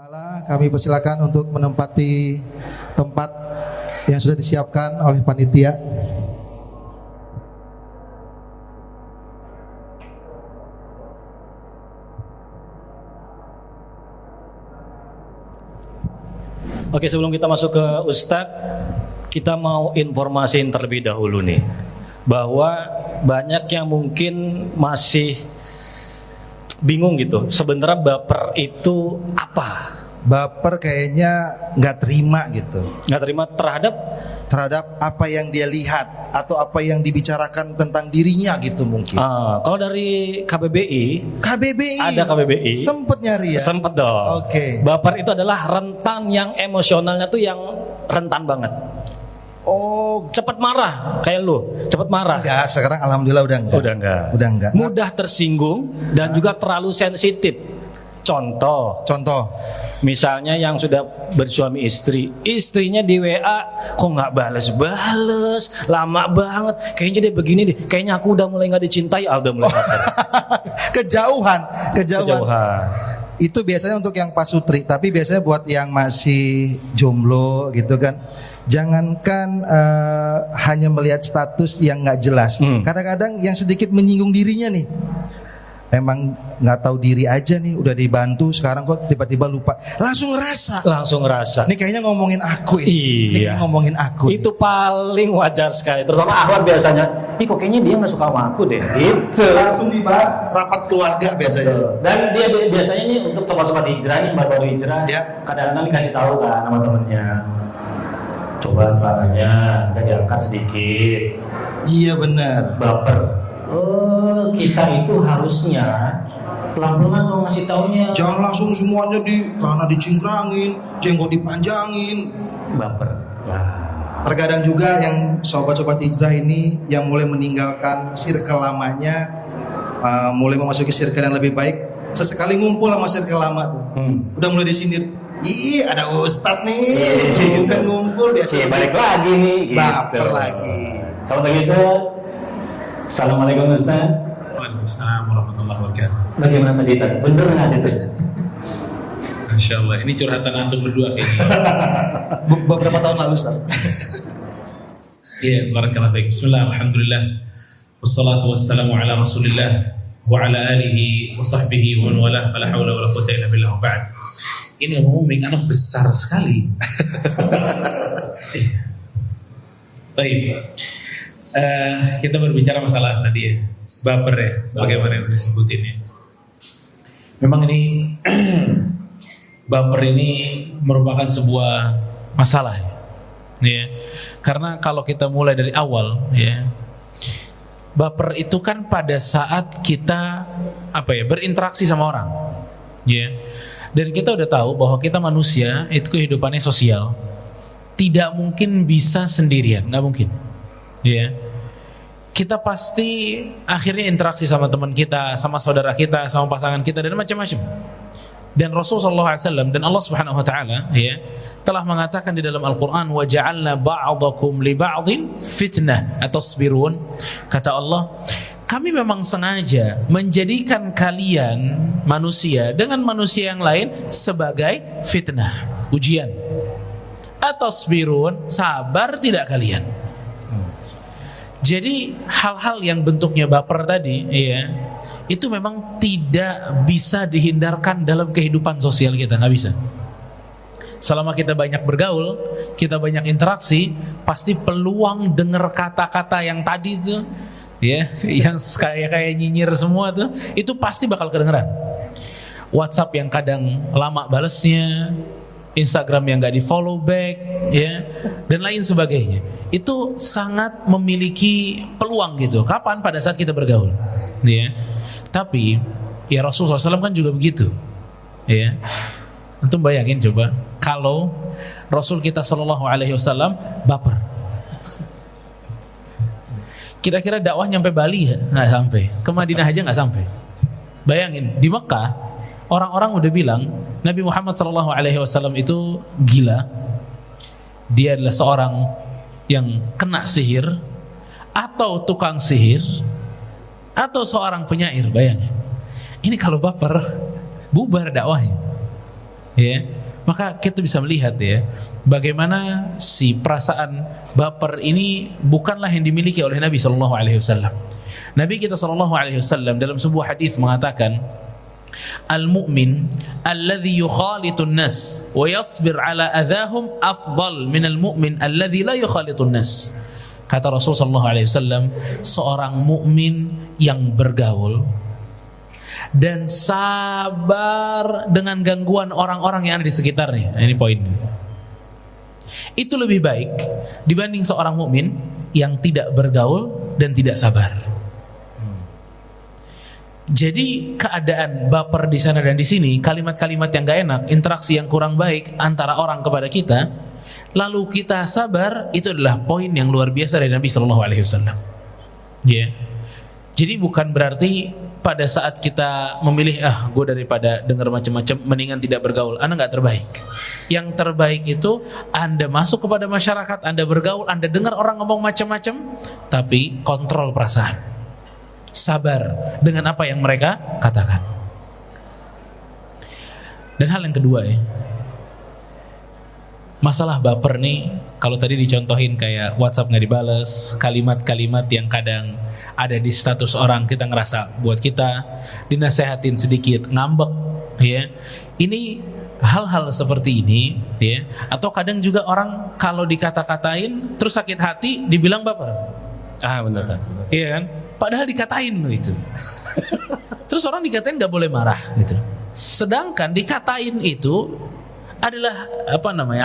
Ta'ala, kami persilakan untuk menempati tempat yang sudah disiapkan oleh panitia. Oke, sebelum kita masuk ke Ustadz, kita mau informasiin terlebih dahulu nih, bahwa banyak yang mungkin masih bingung gitu, sebenarnya baper itu apa? Baper kayaknya nggak terima gitu, Nggak terima terhadap apa yang dia lihat atau apa yang dibicarakan tentang dirinya gitu mungkin. kalau dari KBBI ada KBBI sempet nyari ya? Sempet dong. Oke. Baper itu adalah rentan yang emosionalnya tuh yang rentan banget. Oh, Cepat marah, kayak lu, cepat marah. enggak, sekarang alhamdulillah udah enggak. Udah enggak. Mudah tersinggung dan juga terlalu sensitif. Contoh, misalnya yang sudah bersuami istri, istrinya di WA kok nggak bales, lama banget. Kayaknya dia begini deh. Kayaknya aku udah mulai nggak dicintai, udah mulai baper. Kejauhan. Kejauhan. Itu biasanya untuk yang pasutri, tapi biasanya buat yang masih jomblo gitu kan. Jangankan hanya melihat status yang nggak jelas. Kadang-kadang yang sedikit menyinggung dirinya nih, emang nggak tahu diri aja nih, udah dibantu sekarang kok tiba-tiba lupa. Langsung ngerasa. Nih kayaknya ngomongin aku ini. Iya. Itu paling wajar sekali. Terutama Ahwat biasanya, kok kayaknya dia nggak suka sama aku deh. Gitu. langsung dibahas rapat keluarga biasanya. Dan dia biasanya nih untuk sobat-sobat hijrah nih, baru hijrah, Ya. kadang-kadang dikasih tahu kan sama temennya. Coba caranya, udah diangkat sedikit. Iya benar. Baper. Oh, kita itu harusnya pelan-pelan lo ngasih taunya. Jangan langsung semuanya celana dicingkrangin, jenggot dipanjangin. Baper. Wah. Terkadang juga yang sobat-sobat hijrah ini yang mulai meninggalkan circle lamanya, mulai memasuki circle yang lebih baik, sesekali ngumpul sama circle lama tuh. Udah mulai disindir. Ih, ada ustadz nih, tumben ngumpul biasa. Balik lagi nih. Baper lagi. Kalau begitu, assalamualaikum Ustaz. Waalaikumsalam warahmatullahi wabarakatuh. Bagaimana tadi? Bener nggak sih tuh? Masya Allah, ini curhatan antum berdua kayaknya. Beberapa tahun lalu Ustaz. Iya, barakallahu fiik. Bismillah, alhamdulillah. Wassalatu wassalamu ala Rasulillah wa ala alihi wa sahbihi wa man walah. Fala haula wala quwwata illa billah. Ba'd. Ini ngomong anak besar sekali. Baik. Kita berbicara masalah tadi ya, baper ya, sebagaimana yang disebutin ya. Memang ini baper ini merupakan sebuah masalah ya. Karena kalau kita mulai dari awal ya, baper itu kan pada saat kita berinteraksi sama orang ya. Dan kita udah tahu bahwa kita manusia itu kehidupannya sosial, tidak mungkin bisa sendirian, nggak mungkin ya. Kita pasti akhirnya interaksi sama teman kita, sama saudara kita, sama pasangan kita, dan macam-macam. Dan Rasulullah SAW dan Allah Subhanahu Wa Taala ya telah mengatakan di dalam Al-Quran, wa ja'alna ba'dakum li ba'din fitnah atasbirun. Kata Allah, kami memang sengaja menjadikan kalian manusia dengan manusia yang lain sebagai fitnah, ujian. Atasbirun, sabar tidak kalian? Jadi hal-hal yang bentuknya baper tadi ya, itu memang tidak bisa dihindarkan dalam kehidupan sosial kita, nggak bisa. Selama kita banyak bergaul, kita banyak interaksi, pasti peluang dengar kata-kata yang tadi tuh ya, yang kayak nyinyir semua tuh, itu pasti bakal kedengeran. WhatsApp yang kadang lama balesnya, Instagram yang nggak di follow back ya, dan lain sebagainya. Itu sangat memiliki peluang gitu. Kapan? Pada saat kita bergaul ya. Tapi ya Rasulullah SAW kan juga begitu ya. Antum bayangin coba kalau Rasul kita SAW baper, kira-kira dakwah nyampe Bali ya? Nggak sampai. Ke Madinah aja nggak sampai. Bayangin di Mekah orang-orang udah bilang Nabi Muhammad SAW itu gila. Dia adalah seorang yang kena sihir, atau tukang sihir, atau seorang penyair. Bayangin. Ini kalau baper, bubar dakwahnya. ya, maka kita bisa melihat ya bagaimana si perasaan baper ini bukanlah yang dimiliki oleh Nabi Shallallahu Alaihi Wasallam. Nabi kita Shallallahu Alaihi Wasallam dalam sebuah hadis mengatakan, al-mu'min alladhi yukhalitun nas wa yasbir ala adahum afdal min al-mu'min alladhi la yukhalitun nas. Kata Rasul sallallahu alaihi wasallam, seorang mukmin yang bergaul dan sabar dengan gangguan orang-orang yang ada di sekitarnya. Ini poin. Itu lebih baik dibanding seorang mukmin yang tidak bergaul dan tidak sabar. Jadi keadaan baper di sana dan di sini, kalimat-kalimat yang gak enak, interaksi yang kurang baik antara orang kepada kita, lalu kita sabar, itu adalah poin yang luar biasa dari Nabi Sallallahu Alaihi Wasallam. Ya, jadi bukan berarti pada saat kita memilih gue daripada dengar macam-macam, mendingan tidak bergaul. Anda nggak terbaik. Yang terbaik itu Anda masuk kepada masyarakat, Anda bergaul, Anda dengar orang ngomong macam-macam, tapi kontrol perasaan, sabar dengan apa yang mereka katakan. Dan hal yang kedua ya, masalah baper nih, kalau tadi dicontohin kayak WhatsApp nggak dibales, kalimat-kalimat yang kadang ada di status orang kita ngerasa buat kita dinasehatin sedikit ngambek, ya. Ini hal-hal seperti ini, ya. Atau kadang juga orang kalau dikata-katain terus sakit hati dibilang baper. Benar. Iya kan? Padahal dikatain loh itu. Terus orang dikatain nggak boleh marah gitu. Sedangkan dikatain itu adalah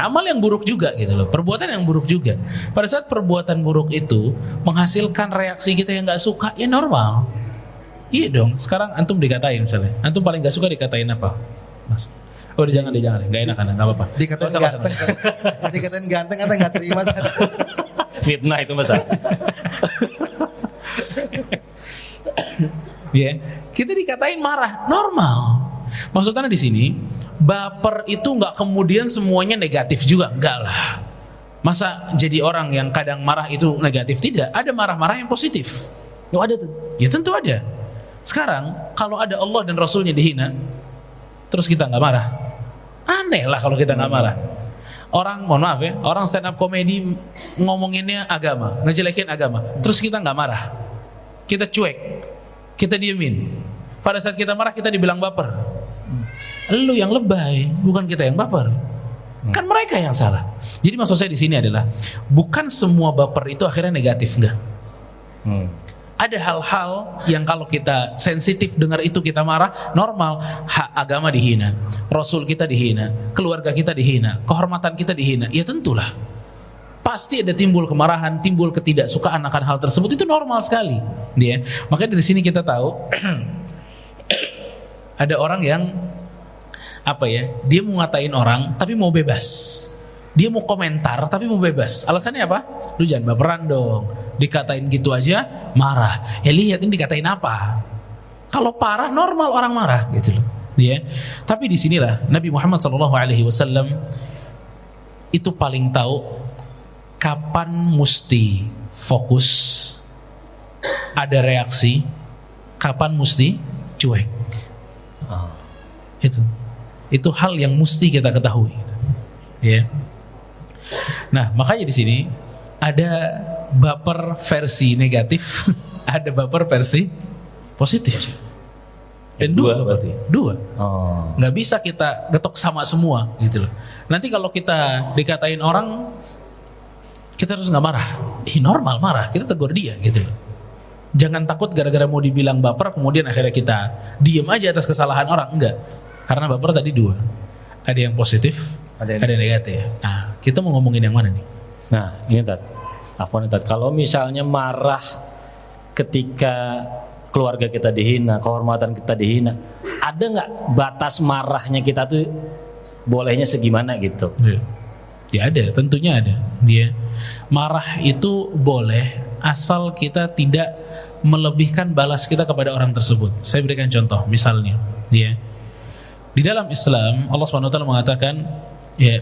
amal yang buruk juga gitu loh, perbuatan yang buruk juga. Pada saat perbuatan buruk itu menghasilkan reaksi kita yang nggak suka, ya normal. Iya dong. Sekarang antum dikatain misalnya, antum paling nggak suka dikatain apa, Mas? Jangan deh, nggak enak kan, nggak apa-apa. Dikatain ganteng, dikatain ganteng, Anda nggak terima. Fitnah itu Mas. Ya, kita dikatain marah, normal. Maksudnya di sini, baper itu nggak kemudian semuanya negatif juga, enggak lah. Masa jadi orang yang kadang marah itu negatif? Tidak, ada marah-marah yang positif. Ada tuh. Ya tentu ada. Sekarang kalau ada Allah dan Rasulnya dihina, terus kita nggak marah, aneh lah kalau kita nggak marah. Orang, mohon maaf ya, orang stand up comedy ngomonginnya agama, ngejelekin agama, terus kita nggak marah, kita cuek, kita diemin. Pada saat kita marah kita dibilang baper. Lu yang lebay, bukan kita yang baper. Kan mereka yang salah. Jadi maksud saya di sini adalah bukan semua baper itu akhirnya negatif, enggak. Ada hal-hal yang kalau kita sensitif dengar itu kita marah, normal. Hak agama dihina, Rasul kita dihina, keluarga kita dihina, kehormatan kita dihina. Ya tentulah pasti ada timbul kemarahan, timbul ketidaksukaan akan hal tersebut, itu normal sekali. Dia, makanya dari sini kita tahu ada orang yang dia mau ngatain orang tapi mau bebas. Dia mau komentar tapi mau bebas. Alasannya apa? Lu jangan baperan dong. Dikatain gitu aja marah. Ya lihat ini dikatain apa? Kalau parah normal orang marah gitu loh. Ya. Tapi disinilah Nabi Muhammad SAW itu paling tahu kapan mesti fokus, ada reaksi, kapan mesti cuek. Itu hal yang mesti kita ketahui. Ya. Nah, makanya di sini ada baper versi negatif, ada baper versi positif. Dan dua berarti. Dua. Nggak bisa kita getok sama semua gitu loh. Nanti kalau kita dikatain orang, kita harus nggak marah. Normal marah, kita tegur dia gitu loh. Jangan takut gara-gara mau dibilang baper kemudian akhirnya kita diem aja atas kesalahan orang, enggak. Karena baper tadi dua. Ada yang positif, ada yang negatif. Nah, kita mau ngomongin yang mana nih? Nah, ini Tat. Kalau misalnya marah ketika keluarga kita dihina, kehormatan kita dihina, ada nggak batas marahnya kita tuh bolehnya segimana gitu? Ya ada, tentunya ada. Dia marah itu boleh asal kita tidak melebihkan balas kita kepada orang tersebut. Saya berikan contoh, misalnya, di dalam Islam Allah SWT mengatakan,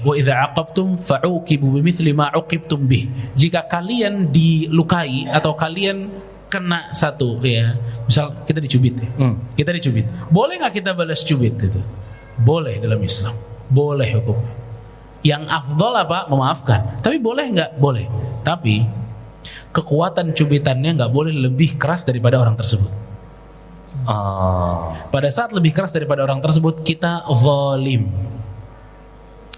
wa idza aqabtum fa'uqibu bimithli ma uqibtum bih. Jika kalian dilukai atau kalian kena satu, misal kita dicubit, kita dicubit, boleh nggak kita balas cubit itu? Boleh dalam Islam, boleh hukum. Yang afdol apa? Memaafkan. Tapi boleh nggak? Boleh. Tapi kekuatan cubitannya nggak boleh lebih keras daripada orang tersebut. Pada saat lebih keras daripada orang tersebut, kita zalim.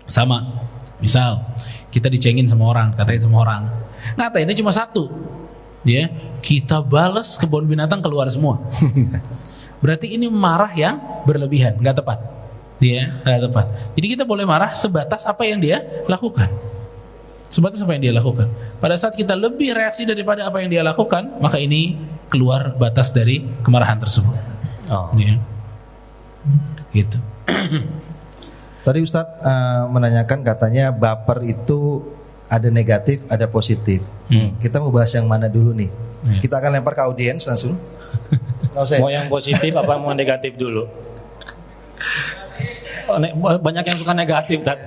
Sama, misal kita dicengin sama orang, katain sama orang, ngatainnya cuma satu, ya, kita balas kebun binatang keluar semua. Berarti ini marah yang berlebihan, nggak tepat, ya, nggak tepat. Jadi kita boleh marah sebatas apa yang dia lakukan, sebatas apa yang dia lakukan. Pada saat kita lebih reaksi daripada apa yang dia lakukan, maka ini keluar batas dari kemarahan tersebut. Ya, gitu. Tadi Ustadz menanyakan, katanya baper itu ada negatif, ada positif. Kita mau bahas yang mana dulu nih? Kita akan lempar ke audiens langsung. Mau yang positif apa mau negatif dulu? Banyak yang suka negatif, Tat.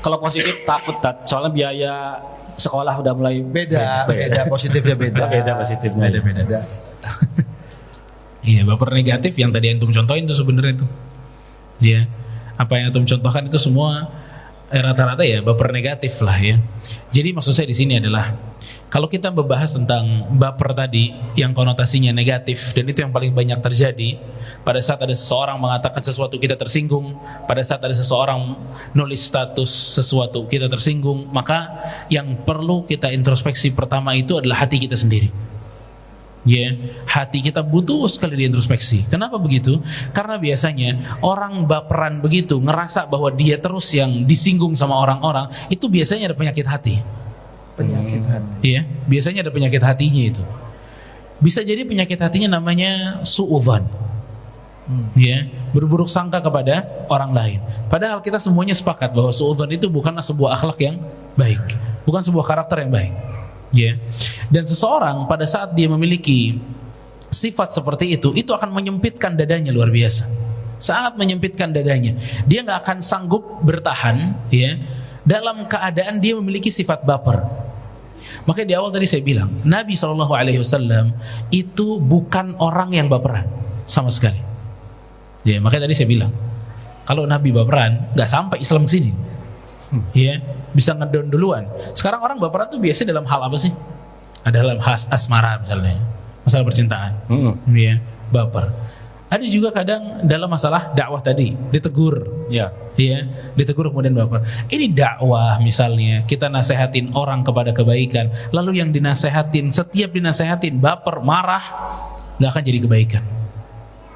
Kalau positif takut, Tat. Soalnya biaya sekolah udah mulai beda positifnya beda. Beda positifnya. Beda. Iya, baper negatif yang tadi antum contohin itu sebenarnya itu. Iya. Apa yang antum contohkan itu semua rata-rata ya baper negatif lah ya. Jadi maksud saya di sini adalah kalau kita membahas tentang baper tadi yang konotasinya negatif, dan itu yang paling banyak terjadi pada saat ada seseorang mengatakan sesuatu kita tersinggung, pada saat ada seseorang nulis status sesuatu kita tersinggung, maka yang perlu kita introspeksi pertama itu adalah hati kita sendiri. Ya, hati kita butuh sekali diintrospeksi. Kenapa begitu? Karena biasanya orang baperan begitu ngerasa bahwa dia terus yang disinggung sama orang-orang, itu biasanya ada penyakit hati. Penyakit hati. Iya, biasanya ada penyakit hatinya itu. Bisa jadi penyakit hatinya namanya su'udzan. Ya, berburuk sangka kepada orang lain. Padahal kita semuanya sepakat bahwa su'udzan itu bukanlah sebuah akhlak yang baik, bukan sebuah karakter yang baik. Ya. Dan seseorang pada saat dia memiliki sifat seperti itu akan menyempitkan dadanya luar biasa. Sangat menyempitkan dadanya. Dia nggak akan sanggup bertahan, ya, dalam keadaan dia memiliki sifat baper. Makanya di awal tadi saya bilang, Nabi SAW itu bukan orang yang baperan sama sekali. Ya, makanya tadi saya bilang, kalau Nabi baperan, nggak sampai Islam kesini. Ya, bisa ngedon duluan. Sekarang orang baperan tuh biasanya dalam hal apa sih? Ada dalam asmara misalnya, masalah percintaan. Ya, baper. Ada juga kadang dalam masalah dakwah tadi, ditegur. Ya, ditegur kemudian baper. Ini dakwah misalnya, kita nasehatin orang kepada kebaikan, lalu yang dinasehatin, setiap dinasehatin baper, marah, nggak akan jadi kebaikan.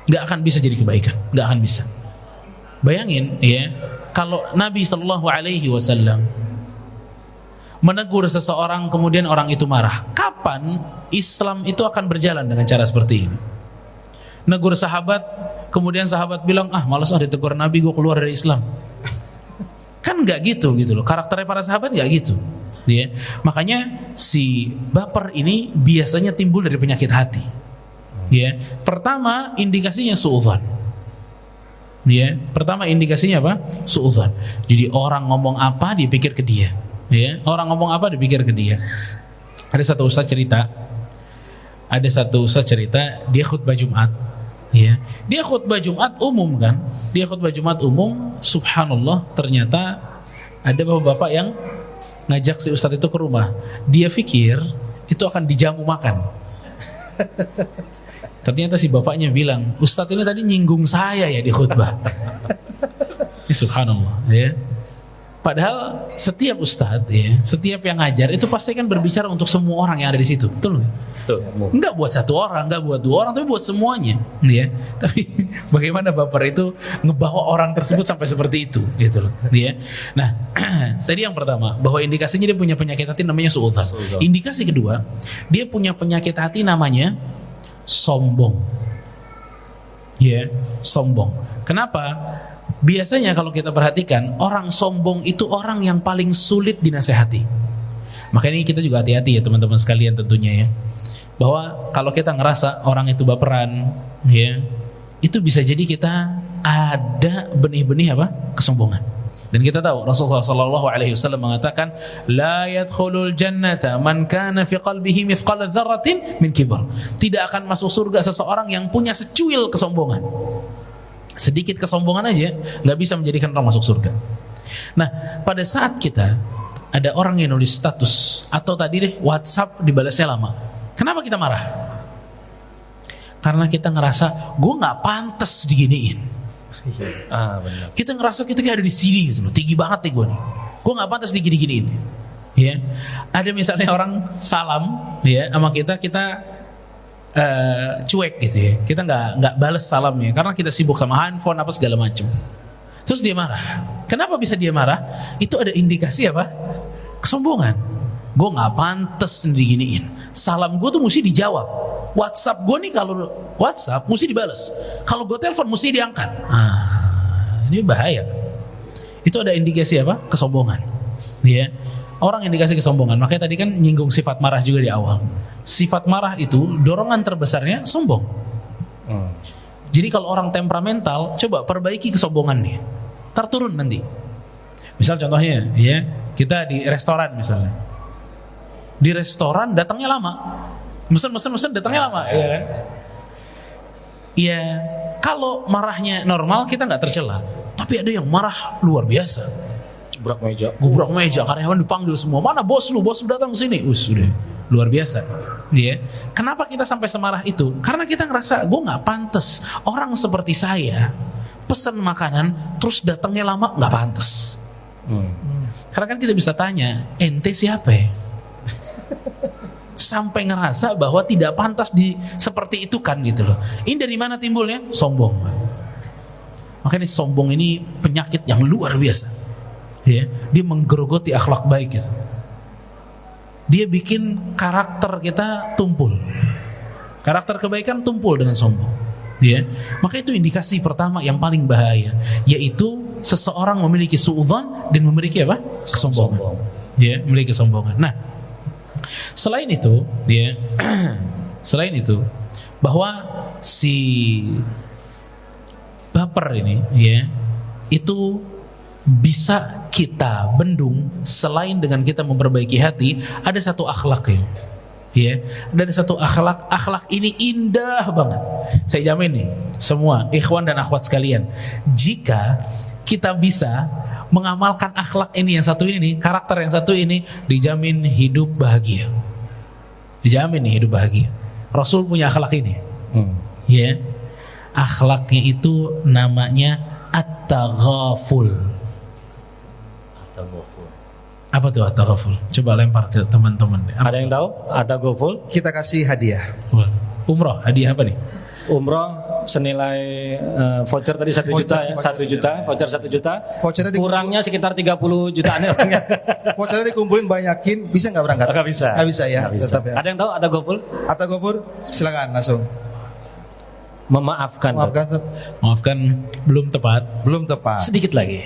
Nggak akan bisa jadi kebaikan, nggak akan bisa. Bayangin, ya, kalau Nabi SAW menegur seseorang kemudian orang itu marah, kapan Islam itu akan berjalan dengan cara seperti ini? Negur sahabat, kemudian sahabat bilang, malas ditegur Nabi, gue keluar dari Islam. Kan nggak gitu loh. Karakternya para sahabat nggak gitu. Ya. Makanya si baper ini biasanya timbul dari penyakit hati. Ya. Pertama indikasinya su'udzan. Ya. Pertama indikasinya apa? Su'udzan. Jadi orang ngomong apa dipikir ke dia. Ya, orang ngomong apa dipikir ke dia. Ada satu ustaz cerita, dia khutbah Jumat. Ya, dia khutbah Jumat umum kan? Dia khutbah Jumat umum, subhanallah, ternyata ada bapak-bapak yang ngajak si ustaz itu ke rumah. Dia pikir itu akan dijamu makan. Ternyata si bapaknya bilang, ustaz ini tadi nyinggung saya ya di khutbah. Ini subhanallah, ya. Padahal setiap ustadz, ya, setiap yang ngajar itu pasti kan berbicara untuk semua orang yang ada di situ, betul nggak? Enggak buat satu orang, enggak buat dua orang, tapi buat semuanya, ya. Tapi bagaimana baper itu ngebawa orang tersebut sampai seperti itu, gitu loh, ya. Nah, tadi yang pertama bahwa indikasinya dia punya penyakit hati namanya su'udzan. Indikasi kedua, dia punya penyakit hati namanya sombong, ya, sombong. Kenapa? Biasanya kalau kita perhatikan, orang sombong itu orang yang paling sulit dinasehati. Makanya ini kita juga hati-hati ya teman-teman sekalian tentunya ya. Bahwa kalau kita ngerasa orang itu baperan, ya, itu bisa jadi kita ada benih-benih apa? Kesombongan. Dan kita tahu Rasulullah SAW mengatakan, la yadkhulul jannata man kana fi qalbihi mithqala dzarratin min kibr. Tidak akan masuk surga seseorang yang punya secuil kesombongan. Sedikit kesombongan aja nggak bisa menjadikan orang masuk surga. Nah, pada saat kita ada orang yang nulis status atau tadi deh WhatsApp dibalasnya lama, kenapa kita marah? Karena kita ngerasa gue nggak pantas diginiin. Benar. Kita ngerasa kita kayak ada di sini gitu loh, tinggi banget nih gue nih. Gue nggak pantas digini-giniin. Ya, ada misalnya orang salam ya sama kita cuek gitu ya. Kita nggak balas salamnya karena kita sibuk sama handphone apa segala macam. Terus dia marah. Kenapa bisa dia marah? Itu ada indikasi apa? Kesombongan. Gue nggak pantas diginiin. Salam gue tuh mesti dijawab. WhatsApp gue nih kalau WhatsApp mesti dibalas. Kalau gue telepon mesti diangkat. Ini bahaya. Itu ada indikasi apa? Kesombongan. Ya. Orang indikasi kesombongan. Makanya tadi kan nyinggung sifat marah juga di awal. Sifat marah itu dorongan terbesarnya sombong. Jadi kalau orang temperamental, coba perbaiki kesombongannya. Terturun nanti. Misal contohnya, ya kita di restoran misalnya. Di restoran datangnya lama. Mesen datangnya lama, ya kan? Iya, kalau marahnya normal kita nggak tercela. Tapi ada yang marah luar biasa. Gubrak meja, karyawan dipanggil semua. Mana bos lu datang sini. Sudah luar biasa. Dia. Kenapa kita sampai semarah itu? Karena kita ngerasa gue nggak pantas. Orang seperti saya pesan makanan terus datangnya lama nggak pantas. Karena kan kita bisa tanya, ente siapa ya? Sampai ngerasa bahwa tidak pantas seperti itu kan gitu loh. Ini dari mana timbulnya? Sombong. Makanya sombong ini penyakit yang luar biasa. Ya, dia menggerogoti akhlak baik gitu. Dia bikin karakter kita tumpul. Karakter kebaikan tumpul dengan sombong. Ya, maka itu indikasi pertama yang paling bahaya, yaitu seseorang memiliki suudzon dan memiliki apa? Kesombongan. Ya, memiliki kesombongan. Nah, selain itu, ya, bahwa si baper ini, ya, itu bisa kita bendung selain dengan kita memperbaiki hati. Ada satu akhlak ini, ya, ada satu akhlak ini indah banget. Saya jamin nih, semua ikhwan dan akhwat sekalian, jika kita bisa mengamalkan akhlak ini yang satu ini nih, karakter yang satu ini, dijamin hidup bahagia. Dijamin nih hidup bahagia. Rasul punya akhlak ini, ya, akhlaknya itu namanya at-taghaful. Apa tuh at-taghaful? Coba lempar ke teman-teman. Ada yang tahu? At-taghaful? Kita kasih hadiah. Umroh, hadiah apa nih? Umroh senilai voucher tadi 1 juta ya, 1 juta, voucher 1 juta. Vouchernya kurangnya sekitar 30 jutaan ya. Vouchernya dikumpulin banyakin, bisa nggak berangkat? Nggak bisa. Nggak bisa ya. Nggak bisa. Tetap ya. Ada yang tahu at-taghaful? At-taghaful, silakan langsung. Memaafkan. Maafkan belum tepat. Belum tepat. Sedikit lagi.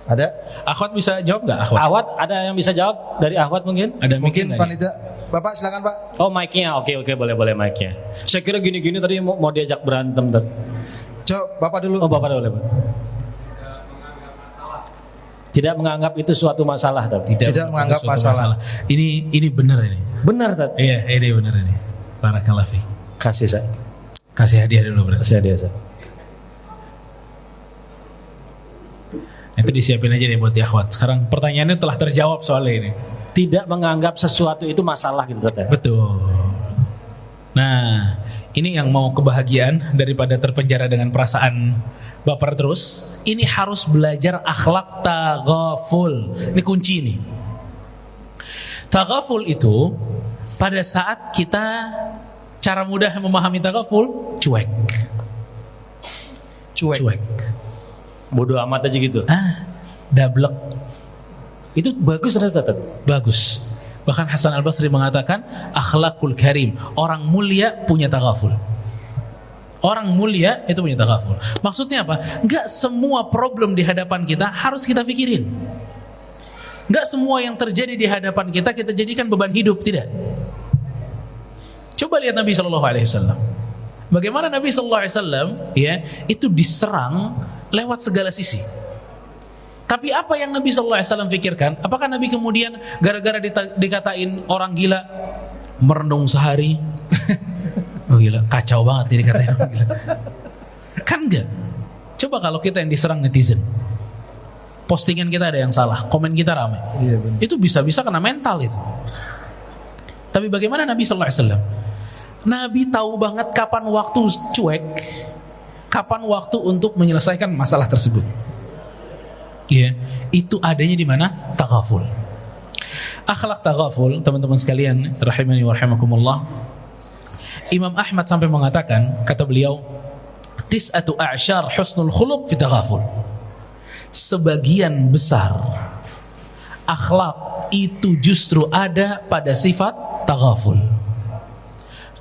Ada? Akhwat bisa jawab nggak? Akhwat ada yang bisa jawab dari akhwat mungkin? Ada Mungkin tadi. panitia. Bapak silakan Pak. Oh mic-nya, oke boleh mic-nya. Saya kira gini-gini tadi mau diajak berantem tadi. Coba Bapak dulu. Oh Bapak boleh Pak. Tidak menganggap itu suatu masalah tadi. Tidak menganggap masalah. Ini benar ini. Benar tadi. Iya, ini benar ini. Barakallahu fiik. Kasih saya. Kasih hadiah dulu berarti. Kasih hadiah saya. Itu disiapin aja nih buat di akhwat. Sekarang pertanyaannya telah terjawab soalnya ini. Tidak menganggap sesuatu itu masalah gitu tadi. Betul. Nah, ini yang mau kebahagiaan daripada terpenjara dengan perasaan baper terus. Ini harus belajar akhlak taghaful. Ini kunci nih. Taghaful itu pada saat kita, cara mudah memahami taghaful, cuek. Bodoh amat aja gitu. Dablek. Itu bagus ternyata. Bagus. Bahkan Hasan Al-Basri mengatakan akhlakul karim, orang mulia punya taghaful. Orang mulia itu punya taghaful. Maksudnya apa? Enggak semua problem di hadapan kita harus kita pikirin. Enggak semua yang terjadi di hadapan kita jadikan beban hidup, tidak. Coba lihat Nabi SAW. Bagaimana Nabi SAW ya, itu diserang lewat segala sisi. Tapi apa yang Nabi SAW pikirkan? Apakah Nabi kemudian gara-gara dikatain orang gila merenung sehari? Oh gila, kacau banget dia dikatain orang gila. Kan enggak. Coba kalau kita yang diserang netizen, postingan kita ada yang salah, komen kita ramai, Iya, benar. itu bisa-bisa kena mental itu. Tapi bagaimana Nabi Sallallahu Alaihi Wasallam? Nabi tahu banget kapan waktu cuek, kapan waktu untuk menyelesaikan masalah tersebut. Ya, itu adanya di mana? Taghaful. Akhlak taghaful, teman-teman sekalian, rahimani wa rahimakumullah. Imam Ahmad sampai mengatakan, kata beliau, tis'atu a'syar husnul khuluq fi taghaful. Sebagian besar akhlak itu justru ada pada sifat taghaful.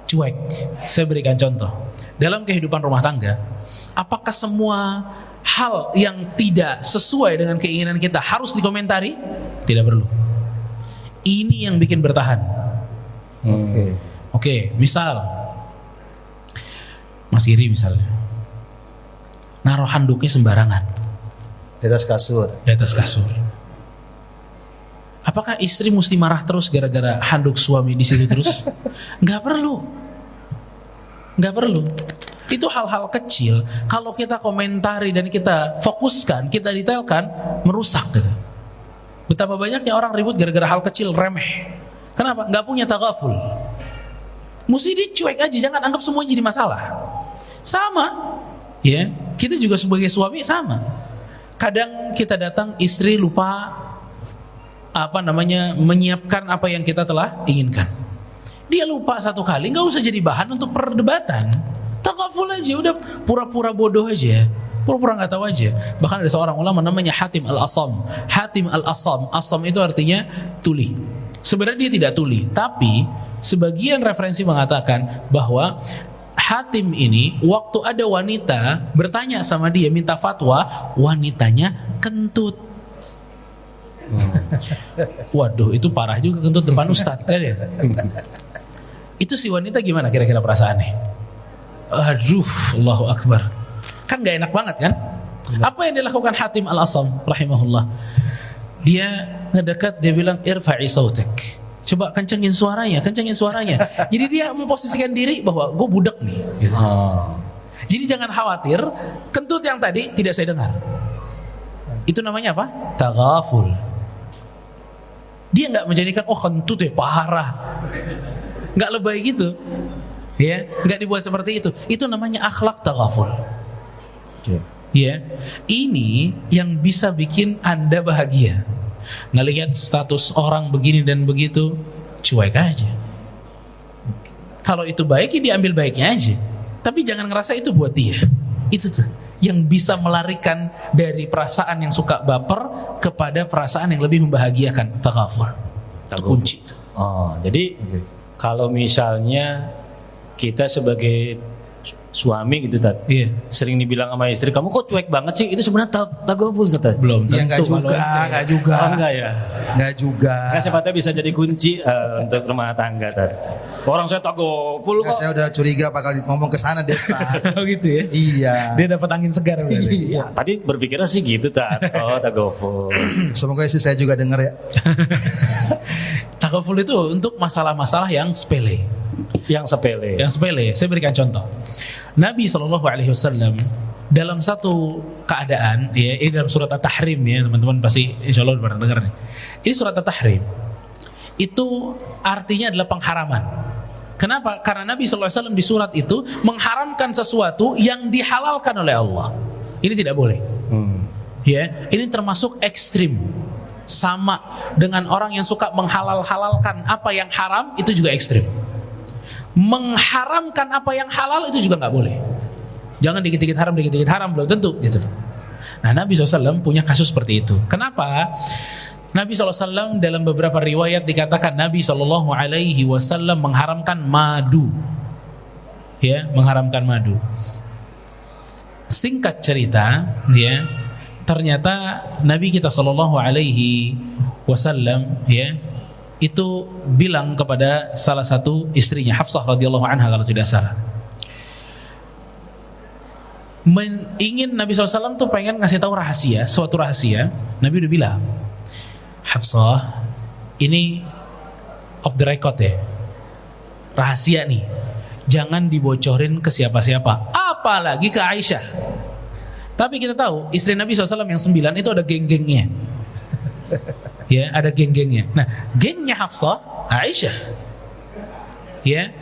Cuek. Saya berikan contoh. Dalam kehidupan rumah tangga, apakah semua hal yang tidak sesuai dengan keinginan kita harus dikomentari? Tidak perlu. Ini yang bikin bertahan. Oke, misal Mas Iri misalnya naruh handuknya sembarangan Di atas kasur. di atas kasur. Apakah istri mesti marah terus gara-gara handuk suami di situ terus? Nggak perlu. Nggak perlu. Itu hal-hal kecil. Kalau kita komentari dan kita fokuskan, kita detailkan, merusak gitu. Betapa banyaknya orang ribut gara-gara hal kecil remeh. Kenapa? Nggak punya taghaful. Mesti dicuek aja, jangan anggap semuanya jadi masalah. Sama, ya. Kita juga sebagai suami sama. Kadang kita datang, istri lupa menyiapkan apa yang kita telah inginkan. Dia lupa satu kali, nggak usah jadi bahan untuk perdebatan. Taghaful aja, udah pura-pura bodoh aja, pura-pura nggak tahu aja. Bahkan ada seorang ulama namanya Hatim al-Asam. Hatim al-Asam, asam itu artinya tuli. Sebenarnya dia tidak tuli, tapi sebagian referensi mengatakan bahwa Hatim ini waktu ada wanita bertanya sama dia minta fatwa, wanitanya kentut. Waduh, itu parah juga kentut depan ustadz kan ya? Itu si wanita gimana kira-kira perasaannya? Aduh, Allahu Akbar. Kan gak enak banget kan? Apa yang dilakukan Hatim al-Asam rahimahullah? Dia ngedekat, dia bilang irfa'i sautek. Coba kencengin suaranya. Jadi dia memposisikan diri bahwa gue budak nih gitu. Jadi jangan khawatir, kentut yang tadi tidak saya dengar. Itu namanya apa? Taghaful. Dia gak menjadikan kentut ya parah, gak lebay gitu, ya, nggak dibuat seperti itu. Itu namanya akhlak taghaful. Ya, ini yang bisa bikin Anda bahagia. Ngelihat status orang begini dan begitu, cuek aja. Kalau itu baik, ya diambil baiknya aja. Tapi jangan ngerasa itu buat dia. Itu tuh yang bisa melarikan dari perasaan yang suka baper kepada perasaan yang lebih membahagiakan. Taghaful. Itu kunci. Oh, jadi kalau misalnya kita sebagai suami gitu Tat, Iya. sering dibilang sama istri, kamu kok cuek banget sih, itu sebenarnya taghaful Tat. Belum Ya nggak tentu. juga, nggak juga. Oh, enggak ya? Nggak juga. Kan siapa tahu bisa jadi kunci untuk rumah tangga Tat. Orang saya taghaful Ya, kok. saya udah curiga bakal ngomong ke sana Desta. Oh gitu ya. Iya. Dia dapat angin segar berarti. Iya. Tadi berpikirnya sih gitu Tat. Oh, taghaful. Semoga istri saya juga denger ya. Taghaful itu untuk masalah-masalah yang sepele. Yang sepele. Yang sepele, saya berikan contoh. Nabi SAW dalam satu keadaan, ya, ini dalam surat At-Tahrim ya, teman-teman pasti insya Allah pernah dengar nih. Ini surat At-Tahrim. Itu artinya adalah pengharaman. Kenapa? Karena Nabi SAW di surat itu mengharamkan sesuatu yang dihalalkan oleh Allah. Ini tidak boleh. Ya, ini termasuk ekstrim. Sama dengan orang yang suka menghalal-halalkan apa yang haram, itu juga ekstrim. Mengharamkan apa yang halal itu juga nggak boleh. Jangan dikit-dikit haram belum tentu gitu. Nah, Nabi SAW punya kasus seperti itu. Kenapa? Nabi SAW dalam beberapa riwayat dikatakan Nabi SAW mengharamkan madu, ya, mengharamkan madu. Singkat cerita, ya, ternyata Nabi kita SAW, ya, itu bilang kepada salah satu istrinya, Hafsah radhiyallahu anha kalau tidak salah. Ingin Nabi SAW tuh pengen ngasih tahu rahasia, suatu rahasia. Nabi udah bilang, Hafsah, ini off the record ya, rahasia nih, jangan dibocorin ke siapa-siapa. apalagi ke Aisyah. Tapi kita tahu istri Nabi SAW yang 9 itu ada geng-gengnya. Ya, ada geng-gengnya. Nah, gengnya Hafsah, Aisyah. Ya,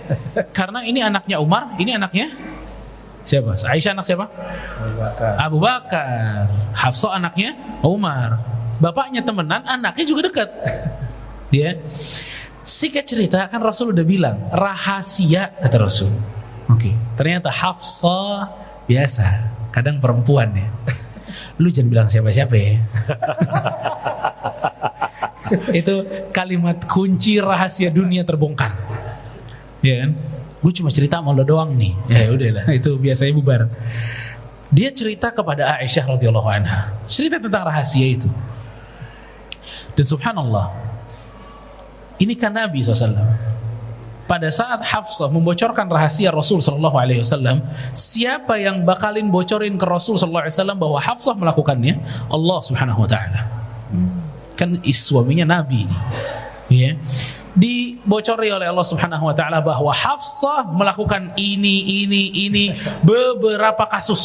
karena ini anaknya Umar, ini anaknya siapa? Aisyah anak siapa? Abu Bakar. Hafsah anaknya Umar. Bapaknya temenan, anaknya juga dekat. Ya. Singkat cerita kan Rasul udah bilang rahasia, kata Rasul. Oke, ternyata Hafsah biasa, kadang perempuan ya. Lu jangan bilang siapa-siapa ya. Itu kalimat kunci rahasia dunia terbongkar. Ya kan? Gue cuma cerita sama lo doang nih. Ya udahlah, itu biasanya bubar. Dia cerita kepada Aisyah radhiyallahu anha, cerita tentang rahasia itu. Dan subhanallah, ini kan Nabi SAW. Pada saat Hafsah membocorkan rahasia Rasul SAW, siapa yang bakalin bocorin ke Rasul SAW bahwa Hafsah melakukannya? Allah Subhanahu Wa Taala. Kan suaminya Nabi ini. Ya. Dibocori oleh Allah Subhanahu Wa Taala bahwa Hafsah melakukan ini beberapa kasus.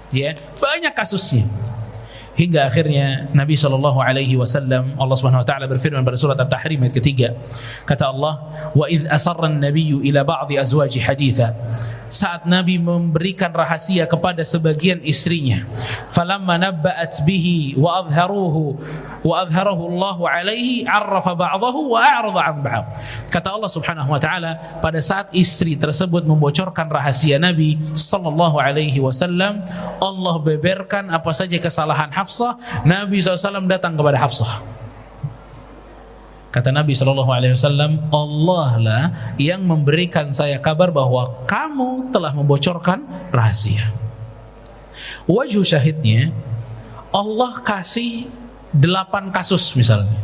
Ya, banyak kasusnya. Hingga akhirnya Nabi SAW, Allah Subhanahu Wa Taala berfirman pada surat At-Tahrim ayat ketiga, kata Allah, wa idh asarra an-nabiyyu ila ba'di azwaji haditha, saat Nabi memberikan rahasia kepada sebagian istrinya, falamma nabba'at bihi wa adharahu Allahu alaihi arrafa ba'dahu wa a'rada 'an ba'd. Kata Allah Subhanahu Wa Taala, pada saat istri tersebut membocorkan rahasia Nabi sallallahu alaihi wasallam, Allah beberkan apa saja kesalahan Hafsah. Nabi SAW datang kepada Hafsah. Kata Nabi SAW, Allah lah yang memberikan saya kabar bahwa kamu telah membocorkan rahasia. Wajhu syahidnya, Allah kasih 8 kasus misalnya.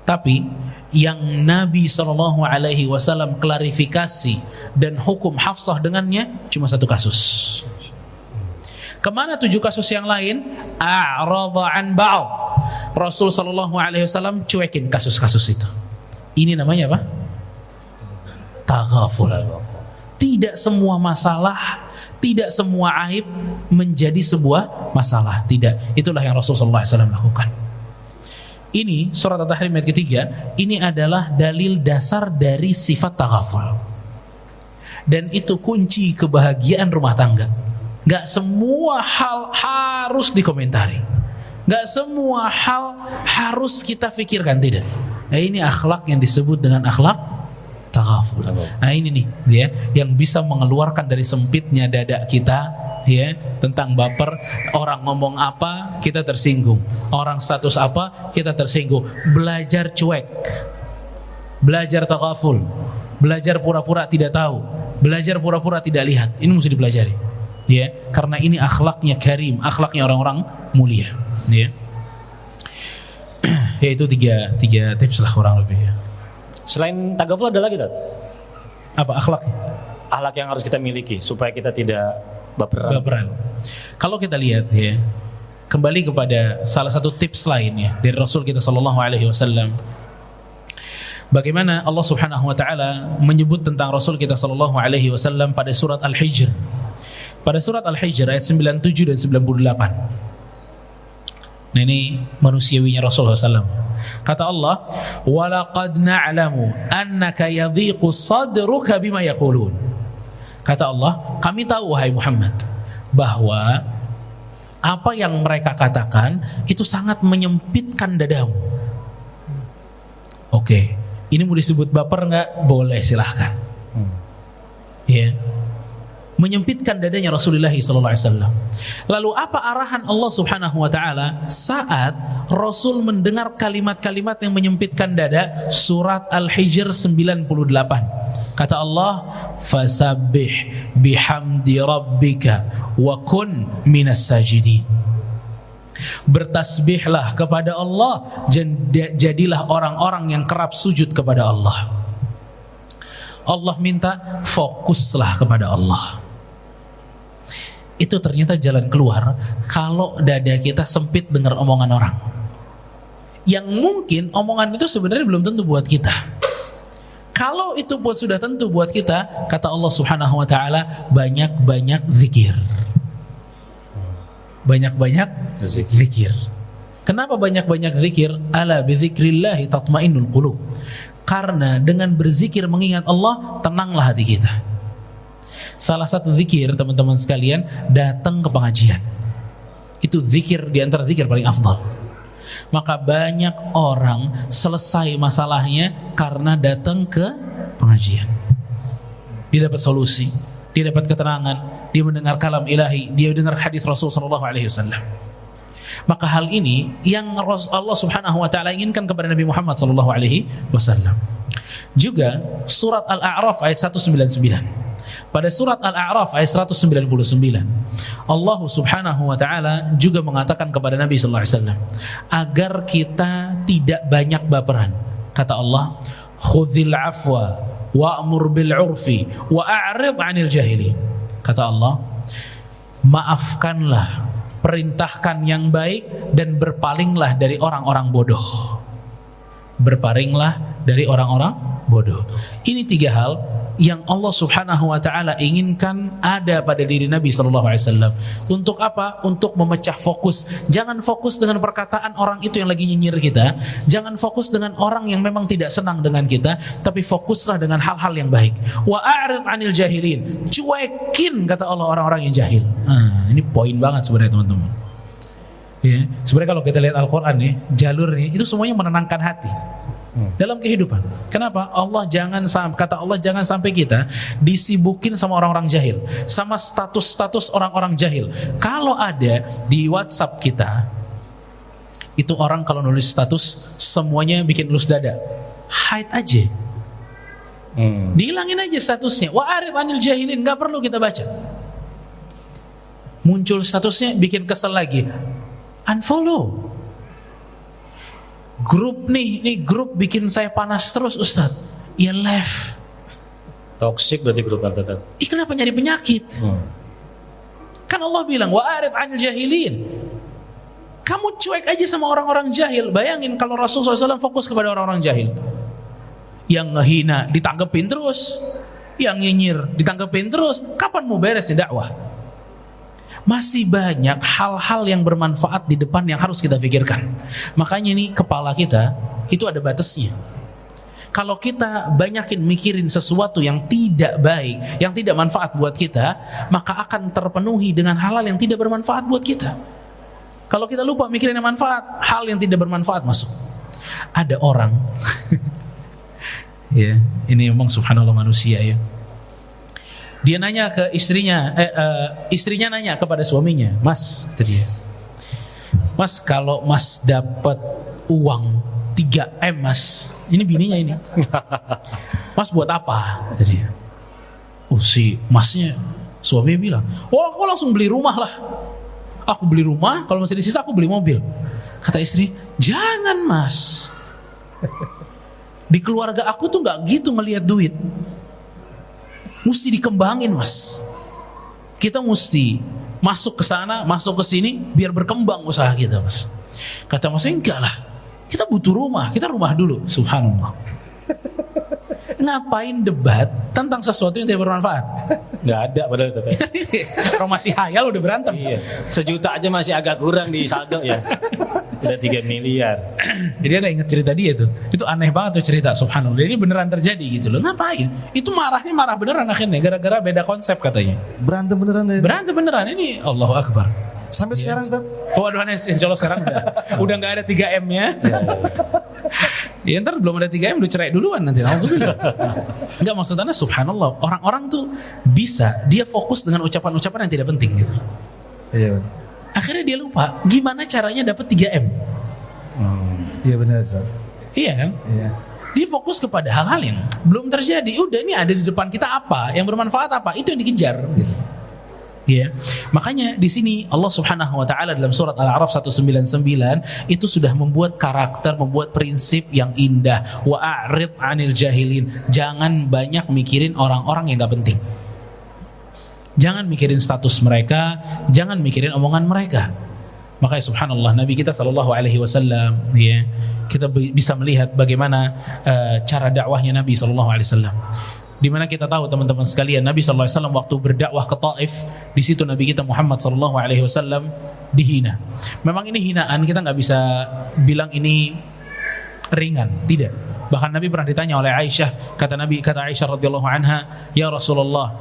Tapi yang Nabi SAW klarifikasi dan hukum Hafsah dengannya cuma 1 kasus. Kemana 7 kasus yang lain? A'rada an ba'd. Rasul SAW cuekin kasus-kasus itu. Ini namanya apa? Taghaful. Tidak semua masalah, tidak semua aib menjadi sebuah masalah. Tidak. Itulah yang Rasul SAW lakukan. Ini surat At-Tahrim ayat ketiga. Ini adalah dalil dasar dari sifat taghaful. Dan itu kunci kebahagiaan rumah tangga. Gak semua hal harus dikomentari. Gak semua hal harus kita pikirkan, tidak. Nah, ini akhlak yang disebut dengan akhlak taghaful. Nah ini nih ya, yang bisa mengeluarkan dari sempitnya dada kita ya, tentang baper. Orang ngomong apa kita tersinggung, orang status apa kita tersinggung. Belajar cuek, belajar taghaful, belajar pura-pura tidak tahu, belajar pura-pura tidak lihat. Ini mesti dipelajari ya, karena ini akhlaknya karim, akhlaknya orang-orang mulia ya. Ya itu tiga tips lah kurang lebih ya. Selain taghaful ada lagi, Tat? Apa akhlaknya? Akhlak yang harus kita miliki supaya kita tidak baperan. Kalau kita lihat ya, kembali kepada salah satu tips lainnya dari Rasul kita sallallahu alaihi wasallam. Bagaimana Allah Subhanahu wa taala menyebut tentang Rasul kita sallallahu alaihi wasallam pada surat Al-Hijr. Pada surat Al-Hijr ayat 97 dan 98. Nah ini manusiawinya Rasulullah SAW. Kata Allah, walaqad na'lamu annaka yadhiqu sadruka bima yaqulun. Kata Allah, kami tahu wahai Muhammad bahwa apa yang mereka katakan itu sangat menyempitkan dadamu. Oke, ini mau disebut baper nggak? Boleh, silahkan. Ya. Menyempitkan dadanya Rasulullah SAW. Lalu apa arahan Allah Subhanahu wa taala saat Rasul mendengar kalimat-kalimat yang menyempitkan dada? Surat Al-Hijr 98. Kata Allah, fasabbih bihamdi rabbika wa kun minas sajidin. Bertasbihlah kepada Allah dan jadilah orang-orang yang kerap sujud kepada Allah. Allah minta fokuslah kepada Allah. Itu ternyata jalan keluar kalau dada kita sempit dengar omongan orang. Yang mungkin omongan itu sebenarnya belum tentu buat kita. Kalau itu pun sudah tentu buat kita, kata Allah Subhanahu wa taala, banyak-banyak zikir. Banyak-banyak zikir. Kenapa banyak-banyak zikir? Ala bizikrillahi tatmainnul qulub. Karena dengan berzikir mengingat Allah, tenanglah hati kita. Salah satu zikir, teman-teman sekalian, datang ke pengajian. Itu zikir di antara zikir paling afdal. Maka banyak orang selesai masalahnya karena datang ke pengajian. Dia dapat solusi, dia dapat ketenangan, dia mendengar kalam ilahi, dia dengar hadis Rasul sallallahu alaihi wasallam. Maka hal ini yang Allah Subhanahu wa taala inginkan kepada Nabi Muhammad sallallahu alaihi wasallam. Juga surat Al-A'raf ayat 199. Pada surat Al-A'raf ayat 199, Allah Subhanahu wa taala juga mengatakan kepada Nabi sallallahu alaihi wasallam agar kita tidak banyak baperan. Kata Allah, "Khudzil 'afwa wa'mur bil 'urfi wa a'rid 'anil jahilin." Kata Allah, maafkanlah, perintahkan yang baik, dan berpalinglah dari orang-orang bodoh. Berpalinglah dari orang-orang bodoh. Ini 3 hal yang Allah Subhanahu wa taala inginkan ada pada diri Nabi sallallahu alaihi wasallam. Untuk apa? Untuk memecah fokus. Jangan fokus dengan perkataan orang itu yang lagi nyinyir kita, jangan fokus dengan orang yang memang tidak senang dengan kita, tapi fokuslah dengan hal-hal yang baik. Wa a'rid 'anil jahilin. Cuekin, kata Allah, orang-orang yang jahil. Ini poin banget sebenarnya, teman-teman. Ya, sebenarnya kalau kita lihat Al-Qur'an nih, jalur nih, itu semuanya menenangkan hati. Dalam kehidupan. Kenapa? Kata Allah, jangan sampai kita disibukin sama orang-orang jahil, sama status-status orang-orang jahil. Kalau ada di WhatsApp kita, itu orang kalau nulis status semuanya bikin elus dada. Hide aja. Dihilangin aja statusnya. Wa arid anil jahilin, gak perlu kita baca. Muncul statusnya bikin kesel lagi, unfollow. Grup nih grup bikin saya panas terus, Ustaz. Ya left. Toxic berarti grup kata. Kenapa nyari penyakit? Kan Allah bilang wa arid 'anil jahilin. Kamu cuek aja sama orang-orang jahil. Bayangin kalau Rasulullah SAW fokus kepada orang-orang jahil. Yang ngehina ditanggepin terus, yang nyinyir ditanggepin terus. Kapan mau beres nih dakwah? Masih banyak hal-hal yang bermanfaat di depan yang harus kita pikirkan. Makanya nih kepala kita itu ada batasnya. Kalau kita banyakin mikirin sesuatu yang tidak baik, yang tidak manfaat buat kita, maka akan terpenuhi dengan hal-hal yang tidak bermanfaat buat kita. Kalau kita lupa mikirin yang manfaat, hal yang tidak bermanfaat masuk. Ada orang ya, ini memang subhanallah manusia ya. Dia nanya ke istrinya, istrinya nanya kepada suaminya, Mas, kata dia, Mas, kalau Mas dapat uang 3M, Mas, ini bininya ini, Mas buat apa? Kata dia. Si Masnya, suami bilang, aku langsung beli rumah lah. Aku beli rumah, kalau masih disisa aku beli mobil. Kata istri, jangan Mas. Di keluarga aku tuh gak gitu ngelihat duit. Mesti dikembangin Mas. Kita mesti masuk ke sana, masuk ke sini, biar berkembang usaha kita Mas. Kata Mas, enggak lah, kita butuh rumah, kita rumah dulu. Subhanallah. Ngapain debat tentang sesuatu yang tidak bermanfaat? Nggak ada padahal itu. Kalau masih hayal udah berantem. Iya. 1 juta aja masih agak kurang di saldo ya. Udah 3 miliar. Jadi ada ingat cerita dia tuh. Itu aneh banget tuh cerita, subhanallah. Ini beneran terjadi gitu loh. Ngapain? Itu marahnya marah beneran akhirnya gara-gara beda konsep katanya. Berantem beneran deh. Berantem beneran. Ini Allahu Akbar. Sampai sekarang Ustaz. Waduh, insya Allah sekarang udah nggak ada 3M-nya. Ya ntar belum ada 3M udah cerai duluan nanti. Alhamdulillah. Enggak, maksudnya subhanallah, orang-orang tuh bisa dia fokus dengan ucapan-ucapan yang tidak penting gitu. Iya. Akhirnya dia lupa gimana caranya dapat 3M. Iya benar Ustaz. Iya kan? Iya. Dia fokus kepada hal-hal yang belum terjadi. Udah, ini ada di depan kita apa, yang bermanfaat apa, itu yang dikejar gitu. Ya, makanya di sini Allah Subhanahu wa taala dalam surat Al-A'raf 199 itu sudah membuat karakter, membuat prinsip yang indah. Wa a'rid 'anil jahilin. Jangan banyak mikirin orang-orang yang enggak penting. Jangan mikirin status mereka, jangan mikirin omongan mereka. Makanya subhanallah Nabi kita sallallahu alaihi wasallam, ya, kita bisa melihat bagaimana cara dakwahnya Nabi sallallahu alaihi wasallam. Di mana kita tahu teman-teman sekalian, Nabi sallallahu alaihi wasallam waktu berdakwah ke Taif, di situ Nabi kita Muhammad sallallahu alaihi wasallam dihina. Memang ini hinaan, kita nggak bisa bilang ini ringan, tidak. Bahkan Nabi pernah ditanya oleh Aisyah, kata Aisyah radhiyallahu anha, "Ya Rasulullah,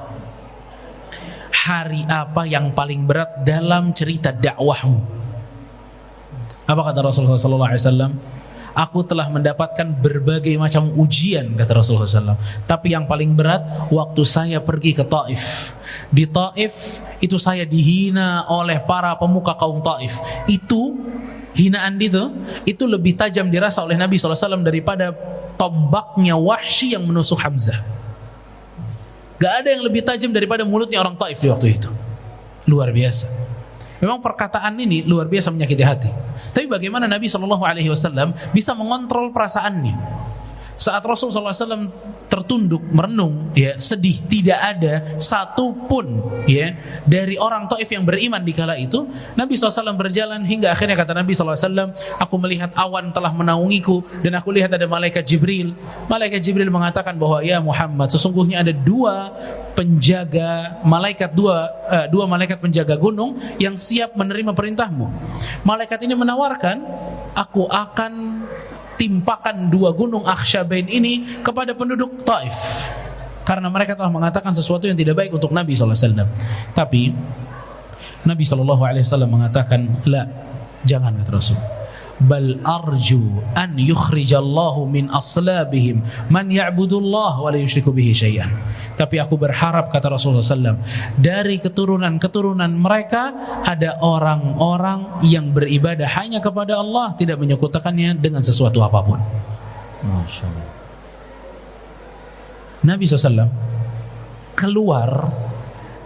hari apa yang paling berat dalam cerita dakwahmu?" Apa kata Rasulullah sallallahu alaihi wasallam? "Aku telah mendapatkan berbagai macam ujian," kata Rasulullah SAW. "Tapi yang paling berat waktu saya pergi ke Taif. Di Taif itu saya dihina oleh para pemuka kaum Taif. Itu hinaan itu lebih tajam dirasa oleh Nabi SAW daripada tombaknya Wahsy yang menusuk Hamzah. Gak ada yang lebih tajam daripada mulutnya orang Taif di waktu itu. Luar biasa. Memang perkataan ini luar biasa menyakiti hati. Tapi bagaimana Nabi SAW bisa mengontrol perasaannya? Saat Rasulullah SAW tertunduk merenung, ya, sedih, tidak ada satupun, ya, dari orang Taif yang beriman di kala itu. Nabi SAW berjalan hingga akhirnya kata Nabi SAW, "Aku melihat awan telah menaungiku dan aku lihat ada malaikat Jibril. Malaikat Jibril mengatakan bahwa, ya Muhammad, sesungguhnya ada dua malaikat penjaga gunung yang siap menerima perintahmu. Malaikat ini menawarkan, aku akan timpakan dua gunung Akhsyabain ini kepada penduduk Taif, karena mereka telah mengatakan sesuatu yang tidak baik untuk Nabi SAW. Tapi Nabi SAW mengatakan, la, jangan, kata Rasul. Bal arju an yukhrijallahu min aslabihim man ya'budullah wa la yusyriku bihi syai'an. Tapi aku berharap, kata Rasulullah SAW, dari keturunan mereka ada orang-orang yang beribadah hanya kepada Allah, tidak menyekutukannya dengan sesuatu apapun. Masya Allah. Nabi SAW keluar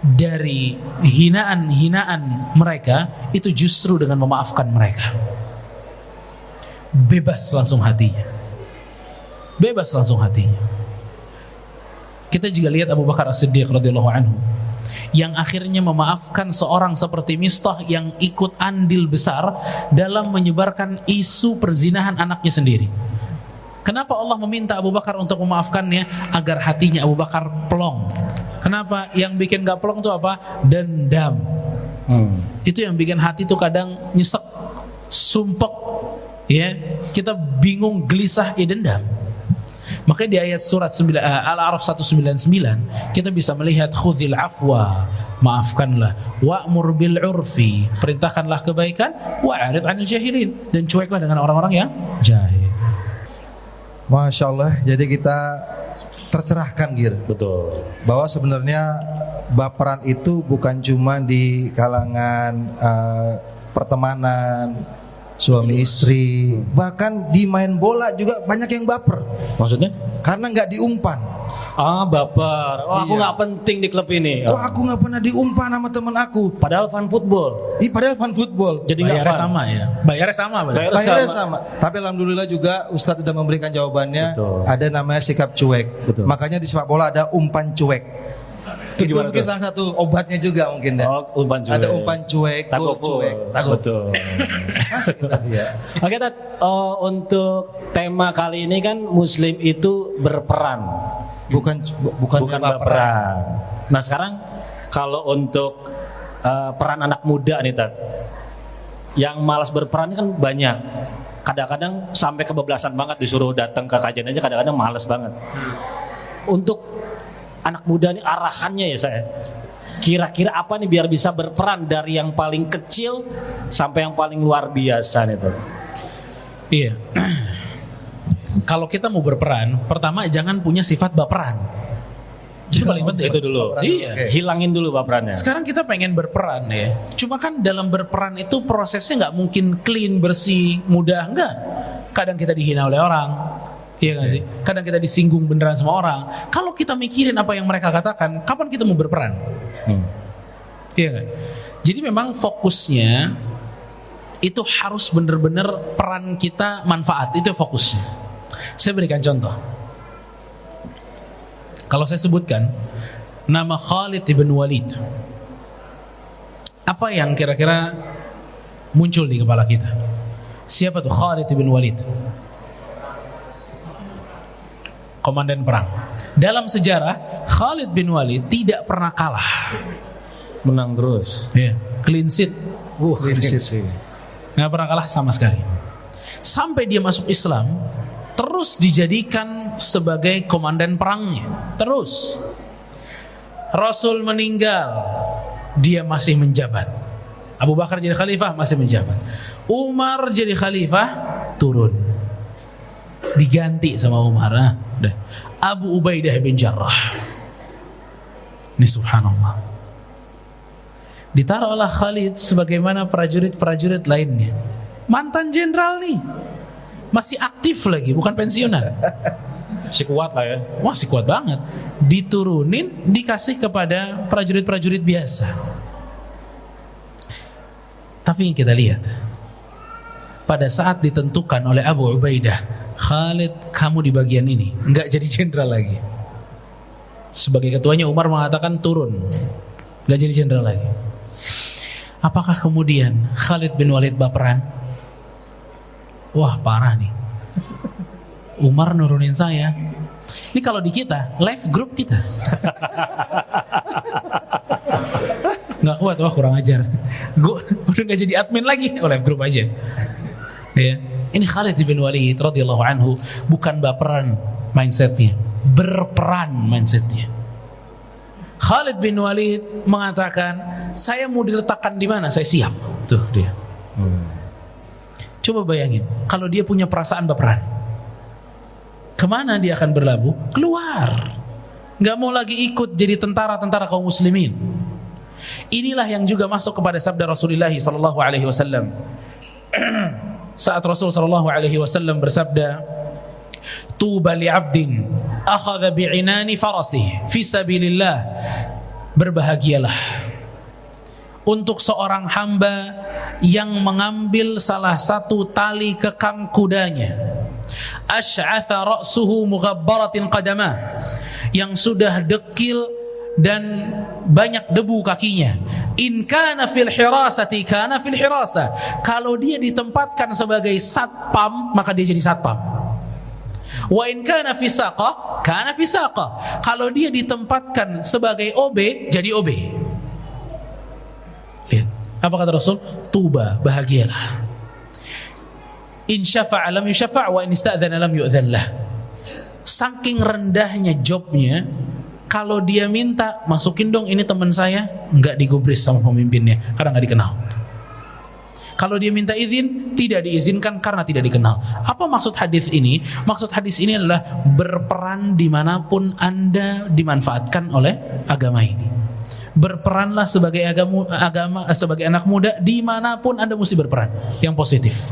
dari hinaan-hinaan mereka itu justru dengan memaafkan mereka. Bebas langsung hatinya. Bebas langsung hatinya. Kita juga lihat Abu Bakar As-Siddiq radhiyallahu anhu yang akhirnya memaafkan seorang seperti Mistah yang ikut andil besar dalam menyebarkan isu perzinahan anaknya sendiri. Kenapa Allah meminta Abu Bakar untuk memaafkannya? Agar hatinya Abu Bakar plong. Kenapa? Yang bikin gak plong itu apa? Dendam. Itu yang bikin hati itu kadang nyesek, sumpek, ya, kita bingung, gelisah, ya dendam. Makanya di ayat surat Al-A'raf 199 kita bisa melihat khudzil afwa, maafkanlah, wa'mur bil urfi, perintahkanlah kebaikan, wa'rid 'anil jahilin, dan cueklah dengan orang-orang yang jahil. Masya Allah, jadi kita tercerahkan, Gir. Betul. Bahwa sebenarnya baperan itu bukan cuma di kalangan pertemanan, suami istri, bahkan di main bola juga banyak yang baper. Maksudnya? Karena nggak diumpan. Baper. Aku Iya. nggak penting di klub ini. Kok aku nggak pernah diumpan sama temen aku? Padahal fan football. Padahal fan football. Jadi nggak Bayarnya fun. sama ya. Bayarnya sama. Bayarnya sama. Tapi alhamdulillah juga Ustadz sudah memberikan jawabannya. Betul. Ada namanya sikap cuek. Betul. Makanya di sepak bola ada umpan cuek. Itu gimana mungkin tuh? salah satu obatnya juga mungkin ya. Umpan cuek. Ada umpan cuek, gol Takuful. cuek. Betul. Iya. Oke, Tat. Untuk tema kali ini kan Muslim itu berperan, Bukan baperan. Nah, sekarang kalau untuk peran anak muda nih, Tat, yang malas berperan kan banyak. Kadang-kadang sampai kebablasan banget, disuruh datang ke kajian aja kadang-kadang malas banget. Untuk anak muda nih arahannya ya saya, kira-kira apa nih biar bisa berperan dari yang paling kecil sampai yang paling luar biasa nih, Tat? Iya. Kalau kita mau berperan, pertama jangan punya sifat baperan. Itu paling penting. Itu dulu. Iya. Oke. Hilangin dulu baperannya. Sekarang kita pengen berperan ya. Cuma kan dalam berperan itu prosesnya nggak mungkin clean, bersih, mudah, enggak. Kadang kita dihina oleh orang. Iya gak sih? Kadang kita disinggung beneran sama orang. Kalau kita mikirin apa yang mereka katakan, kapan kita mau berperan? Iya gak? Jadi memang fokusnya itu harus bener-bener peran kita manfaat. Itu fokusnya. Saya berikan contoh. Kalau saya sebutkan nama Khalid bin Walid, apa yang kira-kira muncul di kepala kita. Siapa tuh Khalid bin Walid? Komandan perang. Dalam sejarah Khalid bin Walid tidak pernah kalah. Menang terus. Ya, clean sheet. Clean sheet sih. Nggak pernah kalah sama sekali. Sampai dia masuk Islam, terus dijadikan sebagai komandan perangnya. Terus. Rasul meninggal, dia masih menjabat. Abu Bakar jadi khalifah, masih menjabat. Umar jadi khalifah, turun. Diganti sama Umar. Nah, udah. Abu Ubaidah bin Jarrah. Ini subhanallah. Ditaruhlah Khalid sebagaimana prajurit-prajurit lainnya. Mantan jenderal nih. Masih aktif lagi, bukan pensiunan. Masih kuat lah ya. Masih kuat banget. Diturunin, dikasih kepada prajurit-prajurit biasa. Tapi yang kita lihat, pada saat ditentukan oleh Abu Ubaidah, Khalid, kamu di bagian ini, nggak jadi jenderal lagi. Sebagai ketuanya Umar mengatakan turun, nggak jadi jenderal lagi. Apakah kemudian Khalid bin Walid baperan? Wah, parah nih. Umar nurunin saya. Ini kalau di kita, live group kita. Nggak kuat, wah kurang ajar. Gue udah nggak jadi admin lagi, live group aja. Ya. Ini Khalid bin Walid radhiyallahu anhu bukan baperan mindsetnya, berperan mindsetnya. Khalid bin Walid mengatakan, saya mau diletakkan di mana, saya siap. Tuh dia. Coba bayangin, kalau dia punya perasaan baperan, kemana dia akan berlabuh? Keluar. Nggak mau lagi ikut jadi tentara-tentara kaum muslimin. Inilah yang juga masuk kepada sabda Rasulullah sallallahu alaihi wasallam. Saat Rasul sallallahu alaihi wasallam bersabda, "Tuba li'abdin akhadha bi'inani farasih fi sabilillah." Berbahagialah untuk seorang hamba yang mengambil salah satu tali kekang kudanya. Asy'atha ra'suhu mughabbaratin qadamah, yang sudah dekil dan banyak debu kakinya. In kana fil hirasati kana fil hirasa. Kalau dia ditempatkan sebagai satpam, maka dia jadi satpam. Wa in kana fi saqa kana fi saqa. Kalau dia ditempatkan sebagai OB, jadi OB. Lihat, apa kata Rasul? Tuba, bahagialah. In syafa'a lam yushafa' wa in ista'dzana lam yu'dzan lah. Saking rendahnya jobnya, kalau dia minta, masukin dong ini teman saya, nggak digubris sama pemimpinnya karena nggak dikenal. Kalau dia minta izin, tidak diizinkan karena tidak dikenal. Apa maksud hadis ini? Maksud hadis ini adalah berperan dimanapun Anda dimanfaatkan oleh agama ini. Berperanlah sebagai sebagai anak muda dimanapun Anda mesti berperan yang positif.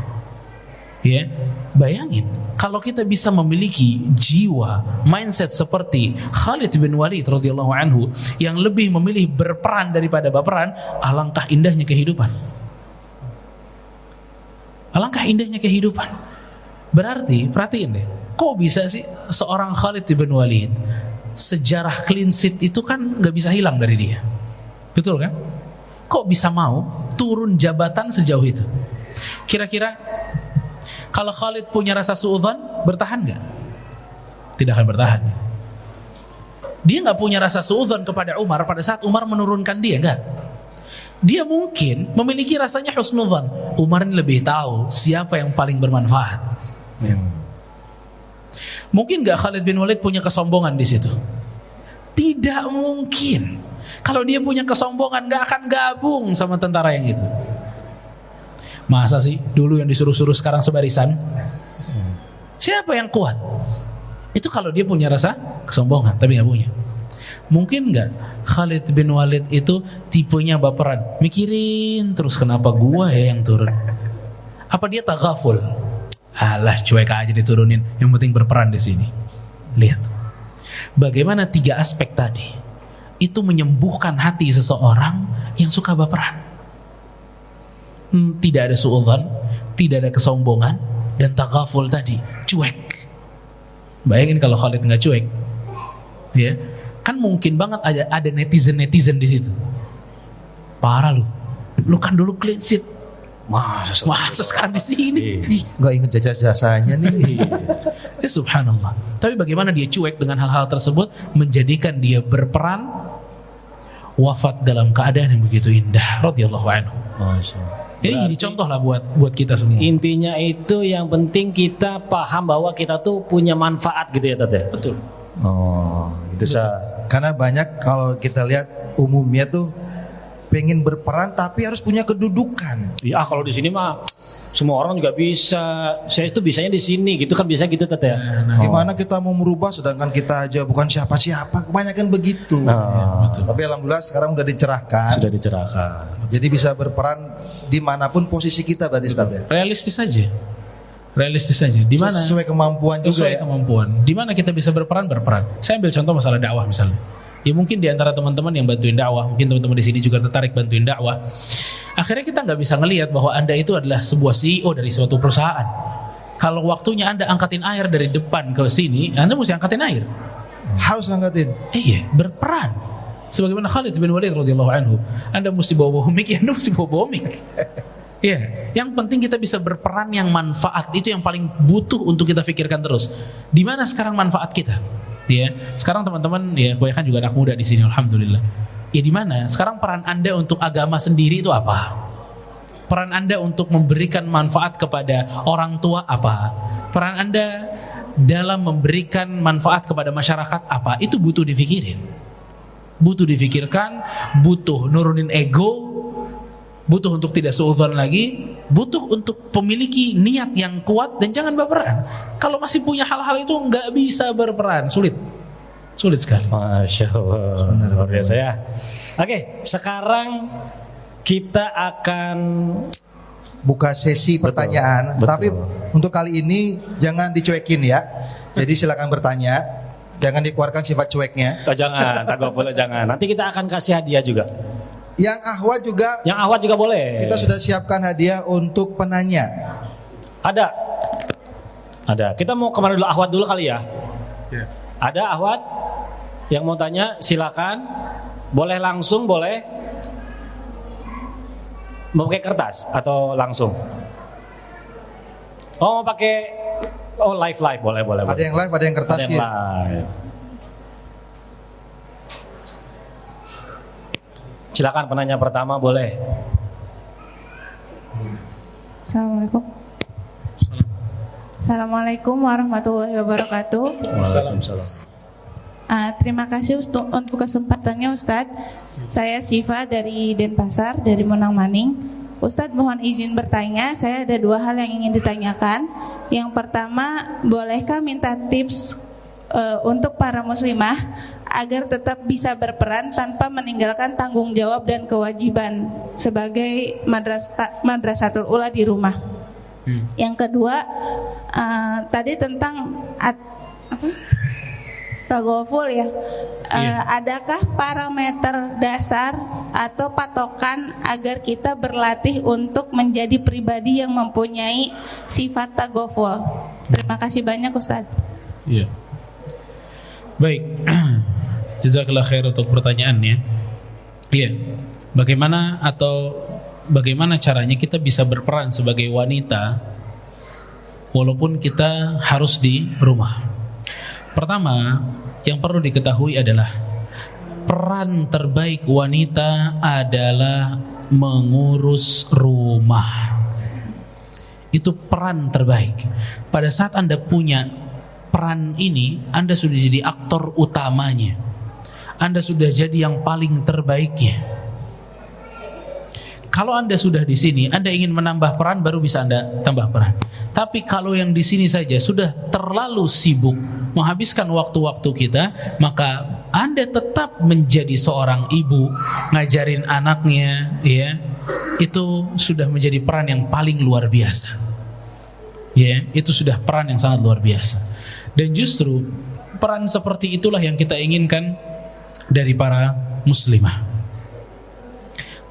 Ya, bayangin kalau kita bisa memiliki jiwa mindset seperti Khalid bin Walid radhiyallahu anhu yang lebih memilih berperan daripada baperan, alangkah indahnya kehidupan. Alangkah indahnya kehidupan. Berarti perhatiin deh, kok bisa sih seorang Khalid bin Walid sejarah clean sheet itu kan nggak bisa hilang dari dia, betul kan? Kok bisa mau turun jabatan sejauh itu? Kira-kira kalau Khalid punya rasa suudzon, bertahan nggak? Tidak akan bertahan. Dia nggak punya rasa suudzon kepada Umar pada saat Umar menurunkan dia, nggak. Dia mungkin memiliki rasanya husnudzon. Umar ini lebih tahu siapa yang paling bermanfaat. Mungkin nggak Khalid bin Walid punya kesombongan di situ? Tidak mungkin. Kalau dia punya kesombongan, nggak akan gabung sama tentara yang itu. Masa sih dulu yang disuruh-suruh sekarang sebarisan? Siapa yang kuat? Itu kalau dia punya rasa kesombongan, tapi nggak punya. Mungkin nggak Khalid bin Walid itu tipenya baperan, mikirin terus kenapa gua ya yang turun? Apa dia taghaful? Alah, cuek aja diturunin, yang penting berperan di sini. Lihat bagaimana 3 aspek tadi itu menyembuhkan hati seseorang yang suka baperan. Tidak ada suudzon, tidak ada kesombongan, dan taghaful tadi, cuek. Bayangin kalau Khalid nggak cuek, ya kan mungkin banget ada netizen di situ. Parah lu kan dulu clean sheet, Masa sekarang di sini? Nggak inget jasa-jasanya nih. Subhanallah. Tapi bagaimana dia cuek dengan hal-hal tersebut, menjadikan dia berperan wafat dalam keadaan yang begitu indah. Radhiyallahu anhu. Jadi contoh lah buat kita semua. Intinya itu yang penting kita paham bahwa kita tuh punya manfaat gitu ya Tat ya. Betul. Oh, itu Karena banyak kalau kita lihat umumnya tuh pengen berperan tapi harus punya kedudukan. Ya kalau di sini mah semua orang juga bisa. Saya itu bisanya di sini gitu kan, bisa gitu Tat ya. Gimana kita mau merubah sedangkan kita aja bukan siapa-siapa. Kebanyakan begitu. Betul. Tapi alhamdulillah sekarang udah dicerahkan. Sudah dicerahkan. Jadi bisa berperan dimanapun posisi kita berarti Ustaz ya. Realistis saja. Di mana? Sesuai kemampuan juga Sesuai ya. kemampuan. Di mana kita bisa berperan. Saya ambil contoh masalah dakwah misalnya. Ya mungkin di antara teman-teman yang bantuin dakwah, mungkin teman-teman di sini juga tertarik bantuin dakwah. Akhirnya kita nggak bisa ngelihat bahwa Anda itu adalah sebuah CEO dari suatu perusahaan. Kalau waktunya Anda angkatin air dari depan ke sini, Anda mesti angkatin air. Harus angkatin. Iya, berperan. Sebagaimana Khalid bin Walid radhiyallahu anhu, Anda mesti bawa mic, ya Anda mesti bawa mic. Iya, yang penting kita bisa berperan yang manfaat, itu yang paling butuh untuk kita pikirkan terus. Di mana sekarang manfaat kita? Ya, sekarang teman-teman ya kebanyakan juga anak muda di sini, alhamdulillah. Ya di mana? Sekarang peran Anda untuk agama sendiri itu apa? Peran Anda untuk memberikan manfaat kepada orang tua apa? Peran Anda dalam memberikan manfaat kepada masyarakat apa? Itu butuh dipikirin. Butuh difikirkan, butuh nurunin ego, butuh untuk tidak suudzon lagi, butuh untuk memiliki niat yang kuat dan jangan berperan. Kalau masih punya hal-hal itu nggak bisa berperan, sulit sekali. Masya Allah, luar biasa ya. Oke, sekarang kita akan Buka sesi pertanyaan. betul. Tapi untuk kali ini jangan dicuekin ya. Jadi silakan bertanya. Jangan dikeluarkan sifat cueknya. jangan, boleh jangan. Nanti kita akan kasih hadiah juga. Yang ahwat juga Yang awat juga boleh. kita sudah siapkan hadiah untuk penanya. Ada. Kita mau kemana dulu? Ahwat dulu kali ya. Ada ahwat yang mau tanya, silakan. Boleh langsung, boleh. Mau pakai kertas atau langsung? Oh, mau pakai live boleh. Ada yang live, ada yang kertas Ada yang ya. live. Silakan penanya pertama boleh. Assalamualaikum. Assalamualaikum warahmatullahi wabarakatuh. Waalaikumsalam. Terima kasih untuk kesempatannya Ustadz. Saya Siva dari Denpasar, dari Monang Maning. Ustadz mohon izin bertanya, saya ada 2 hal yang ingin ditanyakan. Yang pertama, bolehkah minta tips untuk para muslimah agar tetap bisa berperan tanpa meninggalkan tanggung jawab dan kewajiban sebagai madrasatul ula di rumah. Yang kedua, tadi tentang tagoful ya. Adakah parameter dasar atau patokan agar kita berlatih untuk menjadi pribadi yang mempunyai sifat tagoful? Terima kasih banyak Ustaz. Iya. Baik. Jazakallah khair untuk pertanyaannya. Iya. Bagaimana caranya kita bisa berperan sebagai wanita walaupun kita harus di rumah? Pertama, yang perlu diketahui adalah peran terbaik wanita adalah mengurus rumah. Itu peran terbaik. Pada saat Anda punya peran ini, Anda sudah jadi aktor utamanya. Anda sudah jadi yang paling terbaiknya. Kalau Anda sudah di sini, Anda ingin menambah peran, baru bisa Anda tambah peran. Tapi kalau yang di sini saja sudah terlalu sibuk menghabiskan waktu-waktu kita, maka Anda tetap menjadi seorang ibu, ngajarin anaknya, ya, itu sudah menjadi peran yang paling luar biasa. Ya, itu sudah peran yang sangat luar biasa. Dan justru peran seperti itulah yang kita inginkan dari para muslimah.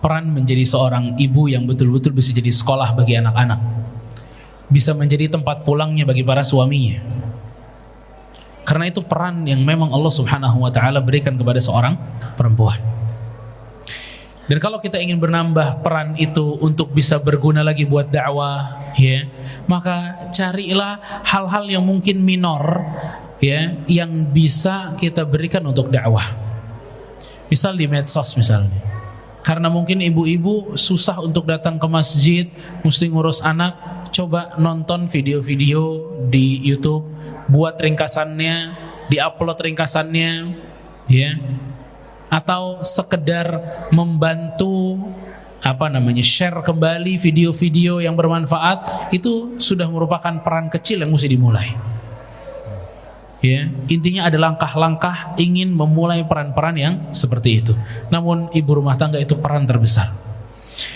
Peran menjadi seorang ibu yang betul-betul bisa jadi sekolah bagi anak-anak, bisa menjadi tempat pulangnya bagi para suaminya. Karena itu peran yang memang Allah Subhanahu wa ta'ala berikan kepada seorang perempuan. Dan kalau kita ingin menambah peran itu untuk bisa berguna lagi buat dakwah, ya, maka carilah hal-hal yang mungkin minor, ya, yang bisa kita berikan untuk dakwah. Misal di medsos misalnya. Karena mungkin ibu-ibu susah untuk datang ke masjid, mesti ngurus anak, coba nonton video-video di YouTube, buat ringkasannya, diupload ringkasannya, ya. Atau sekedar membantu share kembali video-video yang bermanfaat, itu sudah merupakan peran kecil yang mesti dimulai. Ya, intinya ada langkah-langkah ingin memulai peran-peran yang seperti itu. Namun ibu rumah tangga itu peran terbesar.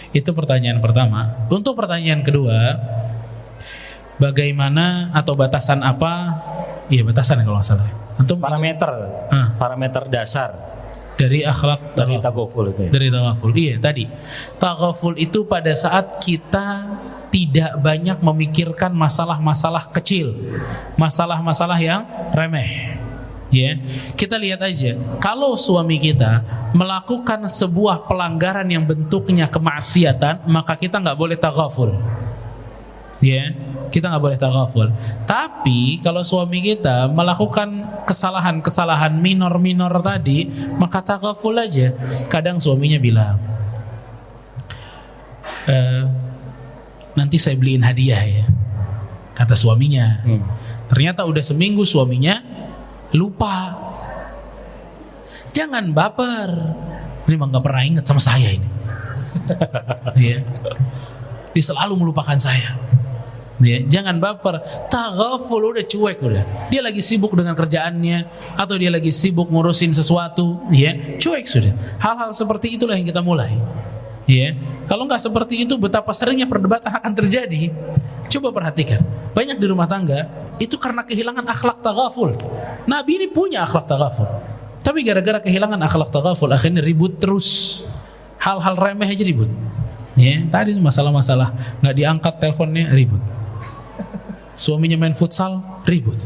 Itu pertanyaan pertama. Untuk pertanyaan kedua, bagaimana atau batasan apa? Iya, batasan kalau nggak salah. Untuk parameter dasar dari akhlak dari taghaful itu ya? Dari taghaful, iya tadi. Taghaful itu pada saat kita tidak banyak memikirkan masalah-masalah kecil, masalah-masalah yang remeh. Ya, kita lihat aja. Kalau suami kita melakukan sebuah pelanggaran yang bentuknya kemaksiatan, maka kita nggak boleh taghaful. Ya, kita nggak boleh taghaful. Tapi kalau suami kita melakukan kesalahan-kesalahan minor-minor tadi, maka taghaful aja. Kadang suaminya bilang, nanti saya beliin hadiah ya, kata suaminya. Ternyata udah seminggu suaminya lupa. Jangan baper. Ini mah nggak pernah ingat sama saya ini. Ya. Dia selalu melupakan saya. Ya, jangan baper, taghaful, udah cuek udah. Dia lagi sibuk dengan kerjaannya atau dia lagi sibuk ngurusin sesuatu, ya, cuek sudah. Hal-hal seperti itulah yang kita mulai. Ya, kalau nggak seperti itu betapa seringnya perdebatan akan terjadi. Coba perhatikan, banyak di rumah tangga itu karena kehilangan akhlak taghaful. Nabi ini punya akhlak taghaful, tapi gara-gara kehilangan akhlak taghaful akhirnya ribut terus. Hal-hal remeh aja ribut. Ya, tadi masalah-masalah nggak diangkat teleponnya ribut. Suaminya main futsal ribut.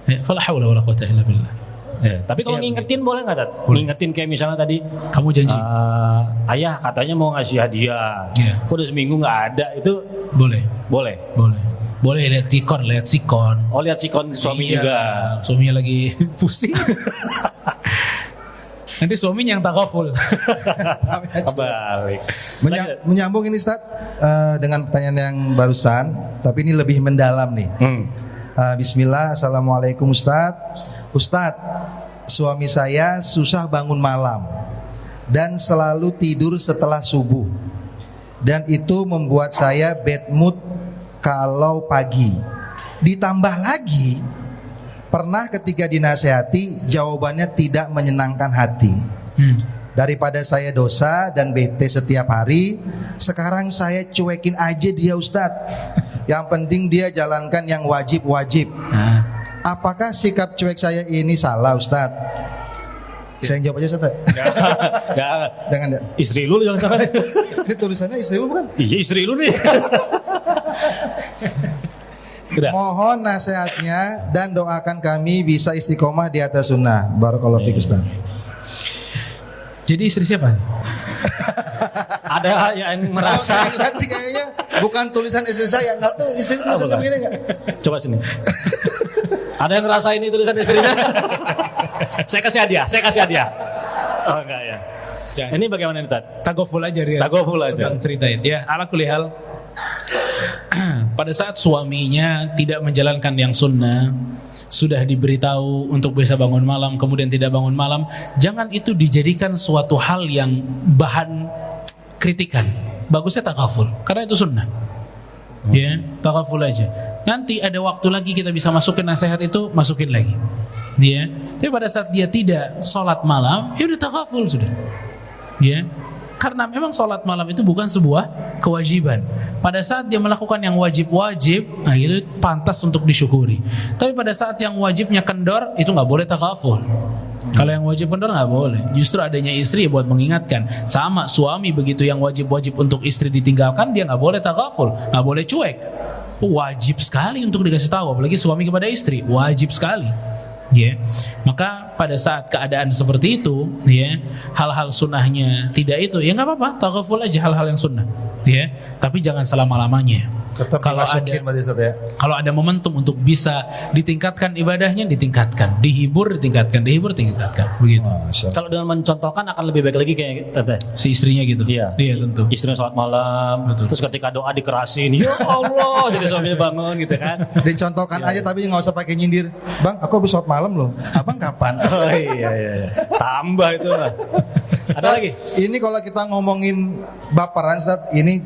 Ya, fala haula wala quwata illa billah. Ya, tapi kalau ngingetin boleh nggak, Tat? Ngingetin kayak misalnya tadi, kamu janji, ayah katanya mau ngasih hadiah, kok udah seminggu nggak ada, itu boleh. Lihat sikon. Oh, lihat sikon suami juga. Suaminya lagi pusing. Nanti suaminya yang taghaful. Kebalik. Menyambung ini Ustaz dengan pertanyaan yang barusan, tapi ini lebih mendalam nih. Bismillah, assalamualaikum Ustaz. Ustaz, suami saya susah bangun malam dan selalu tidur setelah subuh, dan itu membuat saya bad mood kalau pagi. Ditambah lagi, pernah ketika dinasehati jawabannya tidak menyenangkan hati. Daripada saya dosa dan bete setiap hari, sekarang saya cuekin aja dia Ustadz. Yang penting dia jalankan yang wajib-wajib. Apakah sikap cuek saya ini salah Ustadz? Saya jawab aja Ustadz. Jangan ya. Istri lu jangan sampai. Ini tulisannya istri lu bukan? Iya, istri lu nih. Mohon nasihatnya dan doakan kami bisa istiqomah di atas sunnah. Barakallahu fiik Ustaz. Jadi istri siapa? Ada yang merasa lihat sih kayaknya bukan tulisan istri saya, enggak tahu istri tulisannya begini enggak? Coba sini. Ada yang ngerasain ini tulisan istrinya? Saya kasih hadiah. Oh enggak ya. Ini bagaimana nih Tat? Taghaful aja dia. Taghaful aja. Ceritain. Ya, ala kulli hal. Pada saat suaminya tidak menjalankan yang sunnah, sudah diberitahu untuk bisa bangun malam, kemudian tidak bangun malam, jangan itu dijadikan suatu hal yang bahan kritikan. Bagusnya taghaful, karena itu sunnah. Ya, taghaful aja. Nanti ada waktu lagi kita bisa masukin nasihat itu, masukin lagi. Ya, tapi pada saat dia tidak sholat malam, ya udah taghaful sudah. Ya, karena memang sholat malam itu bukan sebuah kewajiban. Pada saat dia melakukan yang wajib-wajib, nah itu pantas untuk disyukuri. Tapi pada saat yang wajibnya kendor, itu nggak boleh taghaful. Kalau yang wajib kendor nggak boleh. Justru adanya istri buat mengingatkan. Sama suami begitu, yang wajib-wajib untuk istri ditinggalkan, dia nggak boleh taghaful, nggak boleh cuek. Wajib sekali untuk dikasih tahu, apalagi suami kepada istri, wajib sekali. Ya, maka pada saat keadaan seperti itu, ya, hal-hal sunnahnya tidak itu, ya nggak apa-apa, taghaful aja hal-hal yang sunnah, ya. Tapi jangan selama-lamanya. Tetap Kalau dimasukin berarti Ustaz ya. Kalau ada momentum untuk bisa ditingkatkan ibadahnya, ditingkatkan, dihibur, ditingkatkan, begitu. Kalau dengan mencontohkan akan lebih baik lagi kayak Tete. Si istrinya gitu. Iya. Iya tentu. Istrinya sholat malam, Betul. terus ketika doa dikerasin, ya Allah, jadi suaminya bangun gitu kan. Dicontohkan aja tapi nggak usah pakai nyindir. Bang, aku habis sholat malam loh. Abang kapan? Oh iya. Tambah itu lah. Ada lagi? Ini kalau kita ngomongin baperan Ustaz, ini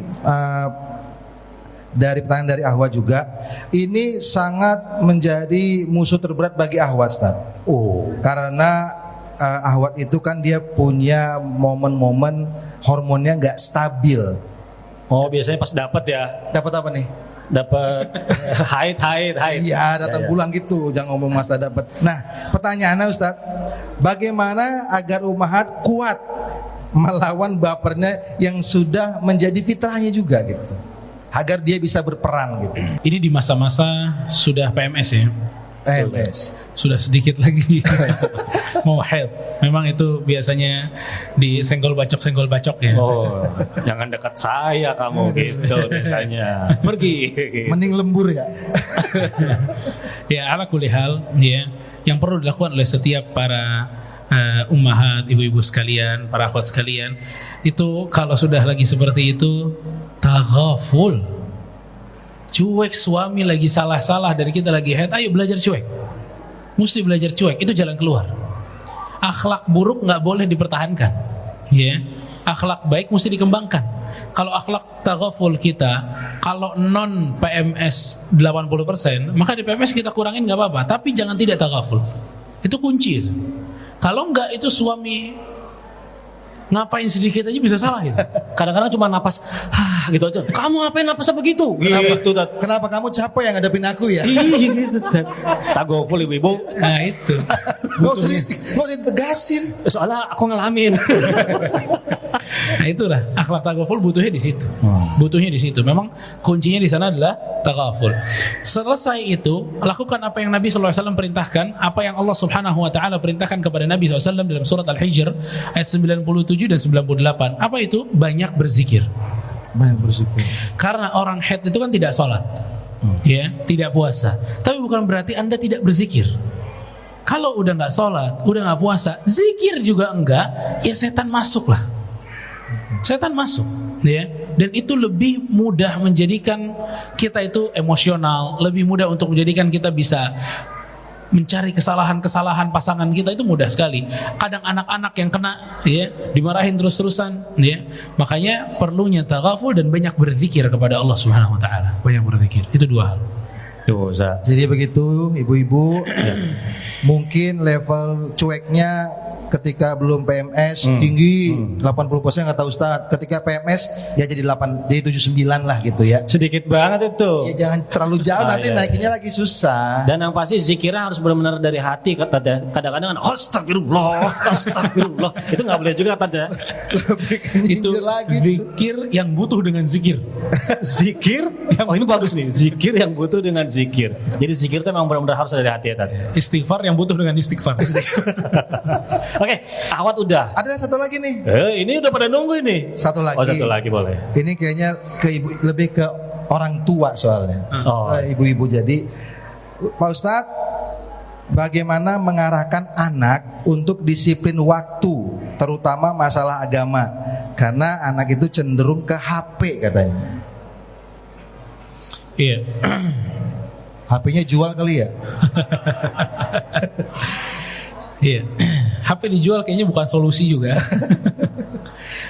dari pertanyaan dari Ahwat juga, ini sangat menjadi musuh terberat bagi Ahwat Ustaz. Oh. Karena Ahwat itu kan dia punya momen-momen hormonnya nggak stabil. Oh, biasanya pas dapat ya. Dapat apa nih? Dapat haid. Iya, datang Ya. bulan gitu, jangan ngomong masa dapat. Nah, pertanyaannya Ustaz, bagaimana agar ummahat kuat melawan bapernya yang sudah menjadi fitrahnya juga gitu, agar dia bisa berperan gitu. Ini di masa-masa sudah PMS ya. MS. Sudah sedikit lagi mau haid. Memang itu biasanya di senggol bacok ya. Oh, jangan dekat saya kamu gitu biasanya. Pergi. Mending lembur ya. Ya ala kulli hal, ya, yang perlu dilakukan oleh setiap para ummahat, ibu-ibu sekalian, para akhwat sekalian, itu kalau sudah lagi seperti itu taghaful. Cuek, suami lagi salah-salah dan kita lagi haid, ayo belajar cuek. Mesti belajar cuek, itu jalan keluar. Akhlak buruk nggak boleh dipertahankan, ya. Akhlak baik mesti dikembangkan. Kalau akhlak taghaful kita, kalau non PMS 80%, maka di PMS kita kurangin nggak apa-apa, tapi jangan tidak taghaful. Itu kunci itu. Kalau nggak, itu suami ngapain sedikit aja bisa salah gitu. Kadang-kadang cuma napas gitu aja. Kamu ngapain napasnya begitu? Gitu, Tat. Kenapa kamu capek yang ngadepin aku ya? Iya gitu, Tat. Tagoful ibu-ibu. Nah itu. Gak usah ditegasin. Soalnya aku ngalamin. Nah itulah akhlak taghaful, butuhnya di situ. Butuhnya di situ. Memang kuncinya di sana adalah taghaful. Selesai itu, lakukan apa yang Nabi SAW perintahkan, apa yang Allah Subhanahu Wa Taala perintahkan kepada Nabi SAW dalam surat Al-Hijr ayat 97 dan 98. Apa itu? Banyak berzikir. Banyak bersyukur. Karena orang haid itu kan tidak sholat, ya, tidak puasa. Tapi bukan berarti Anda tidak berzikir. Kalau udah nggak sholat, udah nggak puasa, zikir juga enggak, ya setan masuk lah. Setan masuk, ya. Dan itu lebih mudah menjadikan kita itu emosional, lebih mudah untuk menjadikan kita bisa mencari kesalahan-kesalahan pasangan kita, itu mudah sekali. Kadang anak-anak yang kena, ya, dimarahin terus-terusan, ya. Makanya perlunya taghaful dan banyak berzikir kepada Allah Subhanahu Wa Taala. Banyak berzikir. Itu dua hal. Tuh, Za. Jadi begitu ibu-ibu, mungkin level cueknya ketika belum PMS tinggi 80% kata Ustadz. Ketika PMS ya jadi 79 lah gitu ya. Sedikit banget itu. Ya jangan terlalu jauh, nanti iya. naikinnya lagi susah. Dan yang pasti zikirnya harus benar-benar dari hati. Kadang-kadang kan astagfirullah. Itu nggak boleh juga Tante. Lebih ke Itu nyindir lagi. zikir yang butuh dengan zikir. Zikir. Oh ini bagus nih. Zikir yang butuh dengan zikir. Jadi zikir itu memang benar-benar harus dari hati ya Tante. Istighfar yang butuh dengan istighfar. Oke, Ahwat udah. Ada satu lagi nih. Ini udah pada nunggu ini. Satu lagi. Oh, satu lagi boleh. Ini kayaknya ke ibu, lebih ke orang tua soalnya. Oh. Ibu-ibu. Jadi Pak Ustadz, bagaimana mengarahkan anak untuk disiplin waktu, terutama masalah agama, karena anak itu cenderung ke HP katanya. Iya. HP-nya jual kali ya? Iya. HP dijual kayaknya bukan solusi juga.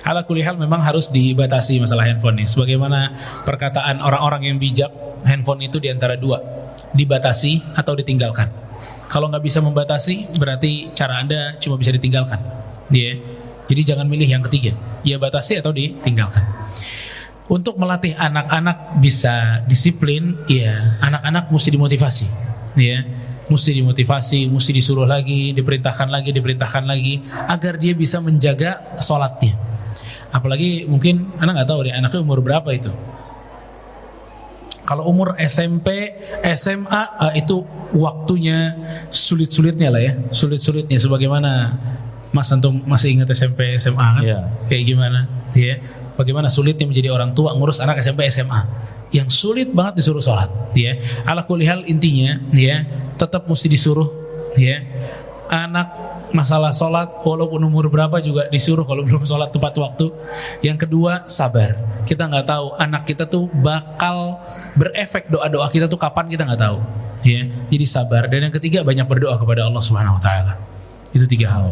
Ala kulli hal memang harus dibatasi masalah handphone ini. Sebagaimana perkataan orang-orang yang bijak, handphone itu diantara dua, dibatasi atau ditinggalkan. Kalau nggak bisa membatasi, berarti cara Anda cuma bisa ditinggalkan. Yeah. Jadi jangan milih yang ketiga, ya batasi atau ditinggalkan. Untuk melatih anak-anak bisa disiplin, ya anak-anak mesti dimotivasi, ya. Mesti dimotivasi, mesti disuruh lagi, diperintahkan lagi, agar dia bisa menjaga sholatnya. Apalagi mungkin anak nggak tahu deh, anaknya umur berapa itu. Kalau umur SMP, SMA itu waktunya sulit-sulitnya lah ya, sulit-sulitnya. Sebagaimana Mas Antum masih ingat SMP, SMA kan? Iya. Kayak gimana? Ya, bagaimana sulitnya menjadi orang tua ngurus anak SMP, SMA. Yang sulit banget disuruh sholat. Ya, ala kulli hal intinya, ya, tetap mesti disuruh. Ya, anak masalah sholat walaupun umur berapa juga disuruh kalau belum sholat tepat waktu. Yang kedua, sabar. Kita nggak tahu anak kita tuh bakal berefek doa-doa kita tuh kapan, kita nggak tahu. Ya, jadi sabar. Dan yang ketiga, banyak berdoa kepada Allah Subhanahu Wa Taala. Itu 3 hal.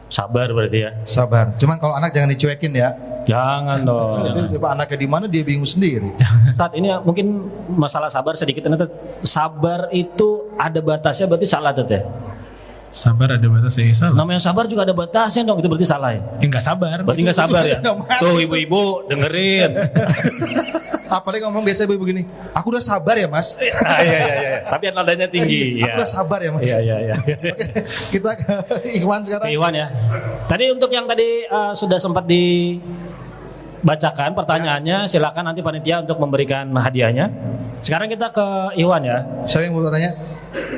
Sabar berarti ya. Sabar. Cuman kalau anak jangan dicuekin ya. Jangan dong. Nanti anaknya di mana dia bingung sendiri. Tat, ini mungkin masalah sabar sedikit. Tat. Sabar itu ada batasnya, berarti salah Tat ya. Sabar ada batasnya, salah. Namanya sabar juga ada batasnya dong, itu berarti salah ya. Enggak sabar. Berarti nggak sabar ya. Tuh ibu-ibu dengerin. Apalagi ngomong biasa ibu begini, aku udah sabar ya mas. Iya. Tapi nadanya tinggi. Aku udah sabar ya mas. Iya. Oke, kita ke Ikhwan sekarang. Ke Iwan ya. Tadi untuk yang tadi sudah sempat dibacakan pertanyaannya, silakan nanti panitia untuk memberikan hadiahnya. Sekarang kita ke Iwan ya. Siapa yang mau tanya?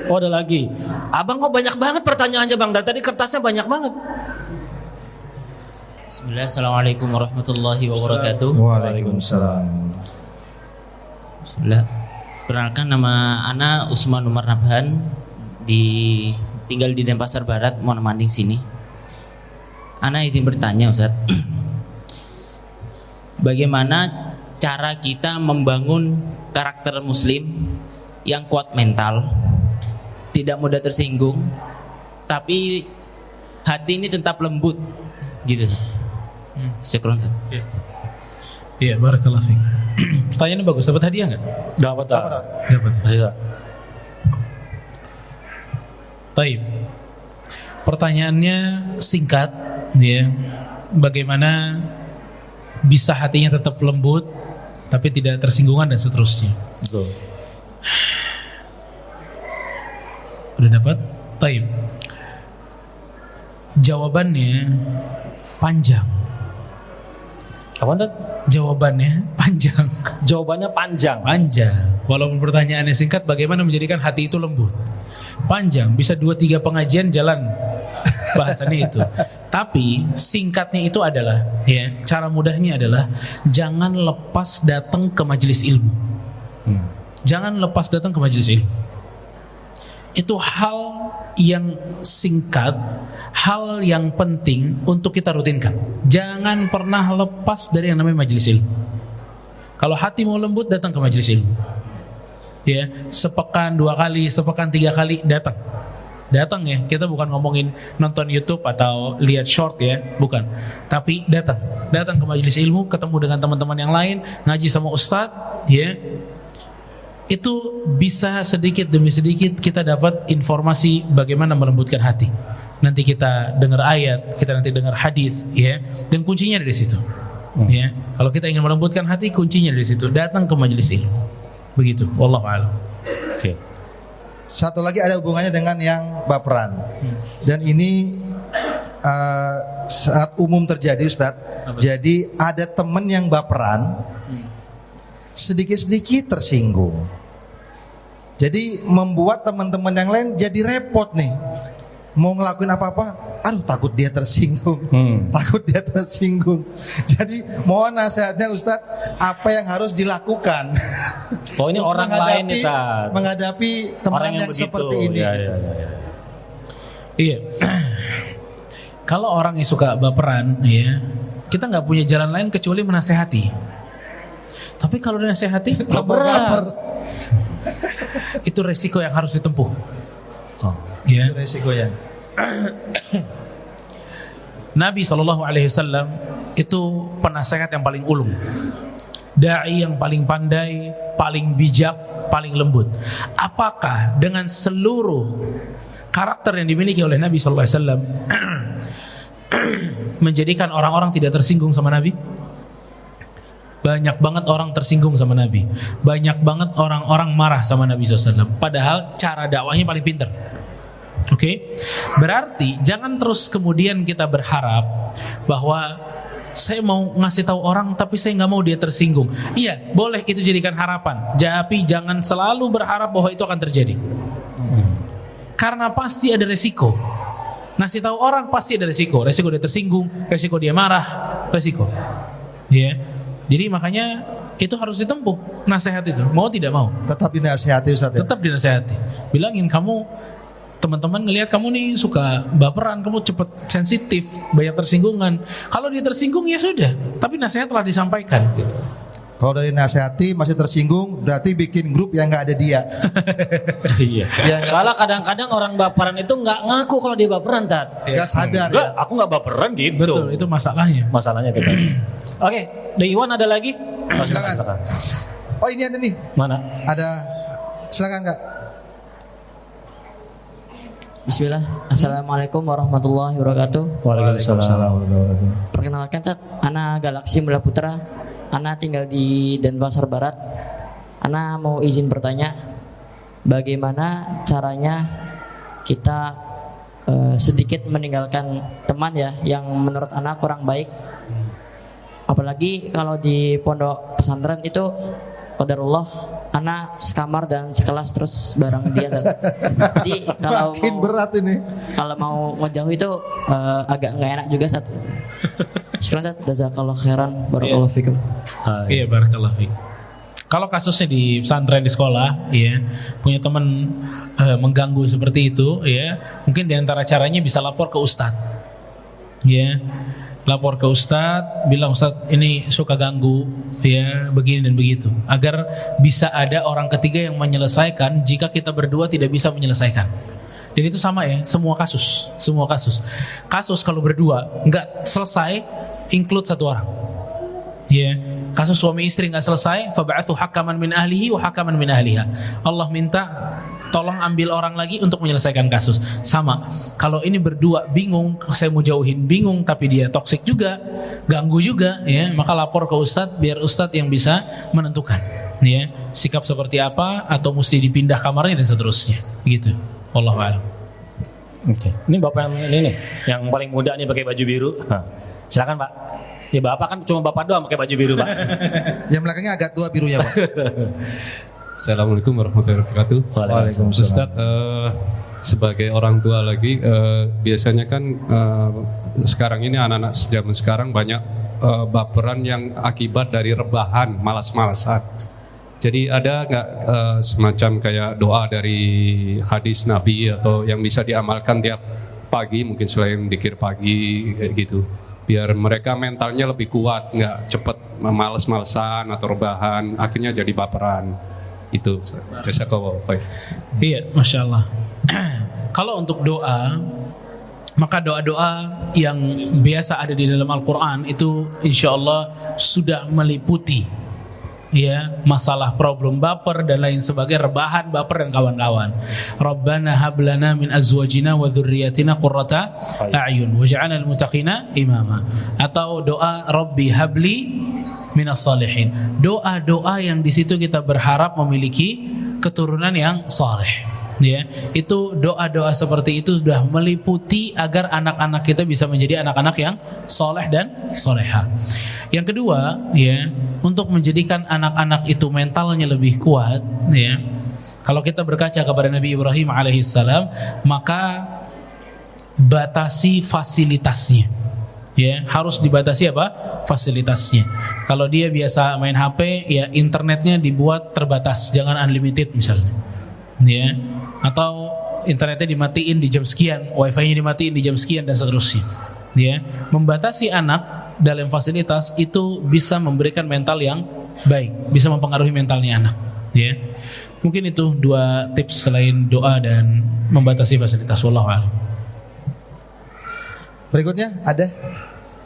Oh ada lagi. Abang kok banyak banget pertanyaannya bang. Dari tadi kertasnya banyak banget. Bismillah, Assalamualaikum warahmatullahi wabarakatuh. Waalaikumsalam. Bismillah. Perkenalkan, nama Ana Usman Umar Nabhan, tinggal di Denpasar Barat, Monamanding sini. Ana izin bertanya Ustaz. Bagaimana cara kita membangun karakter muslim yang kuat mental, tidak mudah tersinggung, tapi hati ini tetap lembut gitu. Syukron Ustaz. Iya, barakallahu fiik. Pertanyaannya bagus. Dapat hadiah enggak? Dapat. Dapat. Bisa. Baik. Pertanyaannya singkat, ya. Bagaimana bisa hatinya tetap lembut tapi tidak tersinggungan dan seterusnya. Betul. Udah dapat? Baik. Jawabannya panjang. Apa Tat? Jawabannya panjang. Jawabannya panjang. Panjang. Walaupun pertanyaannya singkat, bagaimana menjadikan hati itu lembut? Panjang, bisa 2-3 pengajian jalan bahasannya itu. Tapi singkatnya itu adalah, ya, cara mudahnya adalah jangan lepas datang ke majelis ilmu. Jangan lepas datang ke majelis ilmu. Itu hal yang singkat, hal yang penting untuk kita rutinkan. Jangan pernah lepas dari yang namanya majelis ilmu. Kalau hati mau lembut, datang ke majelis ilmu. Ya, sepekan 2 kali, sepekan 3 kali datang. Datang ya, kita bukan ngomongin nonton YouTube atau lihat short ya, bukan. Tapi datang ke majelis ilmu, ketemu dengan teman-teman yang lain, ngaji sama ustadz, ya. Itu bisa sedikit demi sedikit kita dapat informasi bagaimana melembutkan hati. Nanti kita dengar ayat, kita nanti dengar hadis, ya. Dan kuncinya dari situ. Ya. Kalau kita ingin melembutkan hati, kuncinya dari situ. Datang ke majelis ilmu. Begitu. Wallahu a'lam. Oke. Satu lagi ada hubungannya dengan yang baperan. Dan ini sangat umum terjadi Ustadz. Jadi ada teman yang baperan, sedikit-sedikit tersinggung. Jadi membuat teman-teman yang lain jadi repot nih. Mau ngelakuin apa-apa, aduh takut dia tersinggung. Takut dia tersinggung. Jadi mohon nasihatnya Ustadz, apa yang harus dilakukan? Oh ini orang lain nih Tat. Menghadapi teman Orang yang begitu. seperti ini. Iya. Iya. Kalau orang yang suka baperan, ya, kita nggak punya jalan lain kecuali menasehati. Tapi kalau dinasehati, Baper. itu resiko yang harus ditempuh. Oh. Ya. Itu resikonya. Nabi SAW itu penasehat yang paling ulung, dai yang paling pandai, paling bijak, paling lembut. Apakah dengan seluruh karakter yang dimiliki oleh Nabi SAW menjadikan orang-orang tidak tersinggung sama Nabi? Banyak banget orang tersinggung sama Nabi. Banyak banget orang-orang marah sama Nabi SAW. Padahal cara dakwahnya paling pintar. Oke? Berarti jangan terus kemudian kita berharap bahwa saya mau ngasih tahu orang tapi saya nggak mau dia tersinggung. Iya, boleh itu jadikan harapan. Tapi jangan selalu berharap bahwa itu akan terjadi. Karena pasti ada resiko. Ngasih tahu orang pasti ada resiko. Resiko dia tersinggung, resiko dia marah, resiko. Ya. Jadi makanya itu harus ditempuh nasihat itu. Mau tidak mau. Tetap dinasihati Ustaz ya? Tetap dinasihati. Bilangin kamu, teman-teman ngelihat kamu nih suka baperan, kamu cepet sensitif, banyak tersinggungan. Kalau dia tersinggung ya sudah, tapi nasihat telah disampaikan gitu. Kalau dari nasihati masih tersinggung, berarti bikin grup yang nggak ada dia. Iya. Yang Soalnya kadang-kadang orang baperan itu nggak ngaku kalau dia baperan, Tat. nggak sadar. Enggak, Ya. aku nggak baperan gitu. Betul, itu masalahnya. Masalahnya itu tadi. Oke, dari Iwan ada lagi? Oh, Silakan. Oh ini ada nih, Mana? ada. Silakan Kak. Bismillah. Assalamualaikum warahmatullahi wabarakatuh. Waalaikumsalam. Perkenalkan, Cat, Ana Galaksi Mula Putra. Ana tinggal di Denpasar Barat. Ana mau izin bertanya, bagaimana caranya kita sedikit meninggalkan teman ya yang menurut Ana kurang baik. Apalagi kalau di pondok pesantren itu qadarullah Ana sekamar dan sekelas terus bareng dia, Tat. Jadi kalau Makin mau berat ini. kalau mau ngejauh itu agak nggak enak juga saat itu. Sekarang jazakallah khairan, barakallahu fikum. Iya, barakallahu fiik. Kalau kasusnya di pesantren di sekolah, ya, punya teman mengganggu seperti itu, ya, mungkin diantara caranya bisa lapor ke ustadz, ya, lapor ke ustadz, bilang ustadz ini suka ganggu, ya, begini dan begitu, agar bisa ada orang ketiga yang menyelesaikan jika kita berdua tidak bisa menyelesaikan. Dan itu sama ya, semua kasus. Kasus kalau berdua nggak selesai, include satu orang. Ya, kasus suami istri nggak selesai, fab'athu hakaman min ahlihi wa hakaman min ahliha. Allah minta tolong ambil orang lagi untuk menyelesaikan kasus. Sama, kalau ini berdua bingung, saya mau jauhin bingung, tapi dia toksik juga, ganggu juga, ya, maka lapor ke ustadz biar ustadz yang bisa menentukan, ya, sikap seperti apa atau mesti dipindah kamarnya dan seterusnya, gitu. Wallahu a'lam. Oke. Ini bapak yang ini nih, yang paling muda nih pakai baju biru. Nah, silakan Pak. Ya bapak kan cuma bapak doang pakai baju biru Pak. Yang belakangnya agak tua birunya Pak. Assalamualaikum warahmatullahi wabarakatuh. Waalaikumsalam. Ustadz, sebagai orang tua lagi, biasanya kan sekarang ini anak-anak zaman sekarang banyak baperan yang akibat dari rebahan, malas-malasan. Jadi ada nggak semacam kayak doa dari hadis Nabi atau yang bisa diamalkan tiap pagi, mungkin selain dzikir pagi kayak gitu, biar mereka mentalnya lebih kuat, nggak cepet males-malesan atau rebahan, akhirnya jadi baperan. Itu jazakallahu khair. Iya, masya Allah. Kalau untuk doa, maka doa-doa yang biasa ada di dalam Al-Quran itu insya Allah sudah meliputi, ya, masalah problem baper dan lain sebagainya, rebahan, baper dan kawan-kawan. Rabbana hablana min azwajina wa dzurriyyatina qurrata a'yun waj'alna lil muttaqina imama. Atau doa Rabbi habli minas salihin. Doa-doa yang di situ kita berharap memiliki keturunan yang saleh. Ya, itu doa-doa seperti itu sudah meliputi agar anak-anak kita bisa menjadi anak-anak yang soleh dan soleha. Yang kedua, ya, untuk menjadikan anak-anak itu mentalnya lebih kuat, ya, kalau kita berkaca kepada Nabi Ibrahim alaihissalam, maka batasi fasilitasnya, ya, harus dibatasi apa? Fasilitasnya. Kalau dia biasa main HP, ya internetnya dibuat terbatas, jangan unlimited misalnya, ya. Atau internetnya dimatiin di jam sekian, wifi-nya dimatiin di jam sekian dan seterusnya. Ya, membatasi anak dalam fasilitas itu bisa memberikan mental yang baik, bisa mempengaruhi mentalnya anak. Ya, mungkin itu dua tips selain doa dan membatasi fasilitas. Wallahu a'lam. Berikutnya ada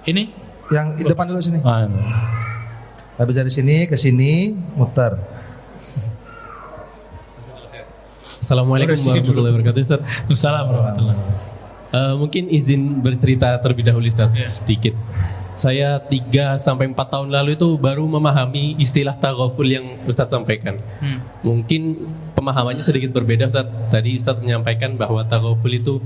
Ini yang di depan dulu sini. Anu. Habis dari sini ke sini muter. Assalamualaikum warahmatullahi wabarakatuh, Ustaz. Assalamualaikum warahmatullahi. Mungkin izin bercerita terlebih dahulu, Ustaz, Ya. sedikit. Saya 3 sampai 4 tahun lalu itu baru memahami istilah taghaful yang Ustadz sampaikan. Mungkin pemahamannya sedikit berbeda Ustadz. Tadi Ustadz menyampaikan bahwa taghaful itu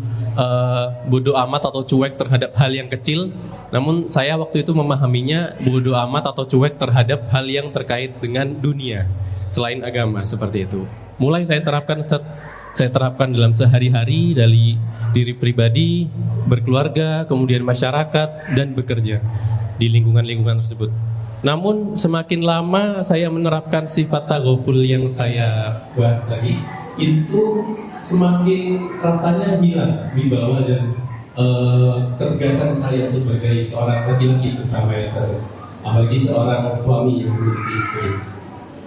bodo amat atau cuek terhadap hal yang kecil. Namun saya waktu itu memahaminya bodo amat atau cuek terhadap hal yang terkait dengan dunia selain agama, seperti itu. Mulai saya terapkan Ustadz. Saya terapkan dalam sehari-hari dari diri pribadi, berkeluarga, kemudian masyarakat, dan bekerja di lingkungan-lingkungan tersebut. Namun semakin lama saya menerapkan sifat taghaful yang saya bahas tadi, itu semakin rasanya hilang wibawa dan ketegasan saya sebagai seorang laki-laki, terutama ya, apalagi seorang suami yang memiliki istri.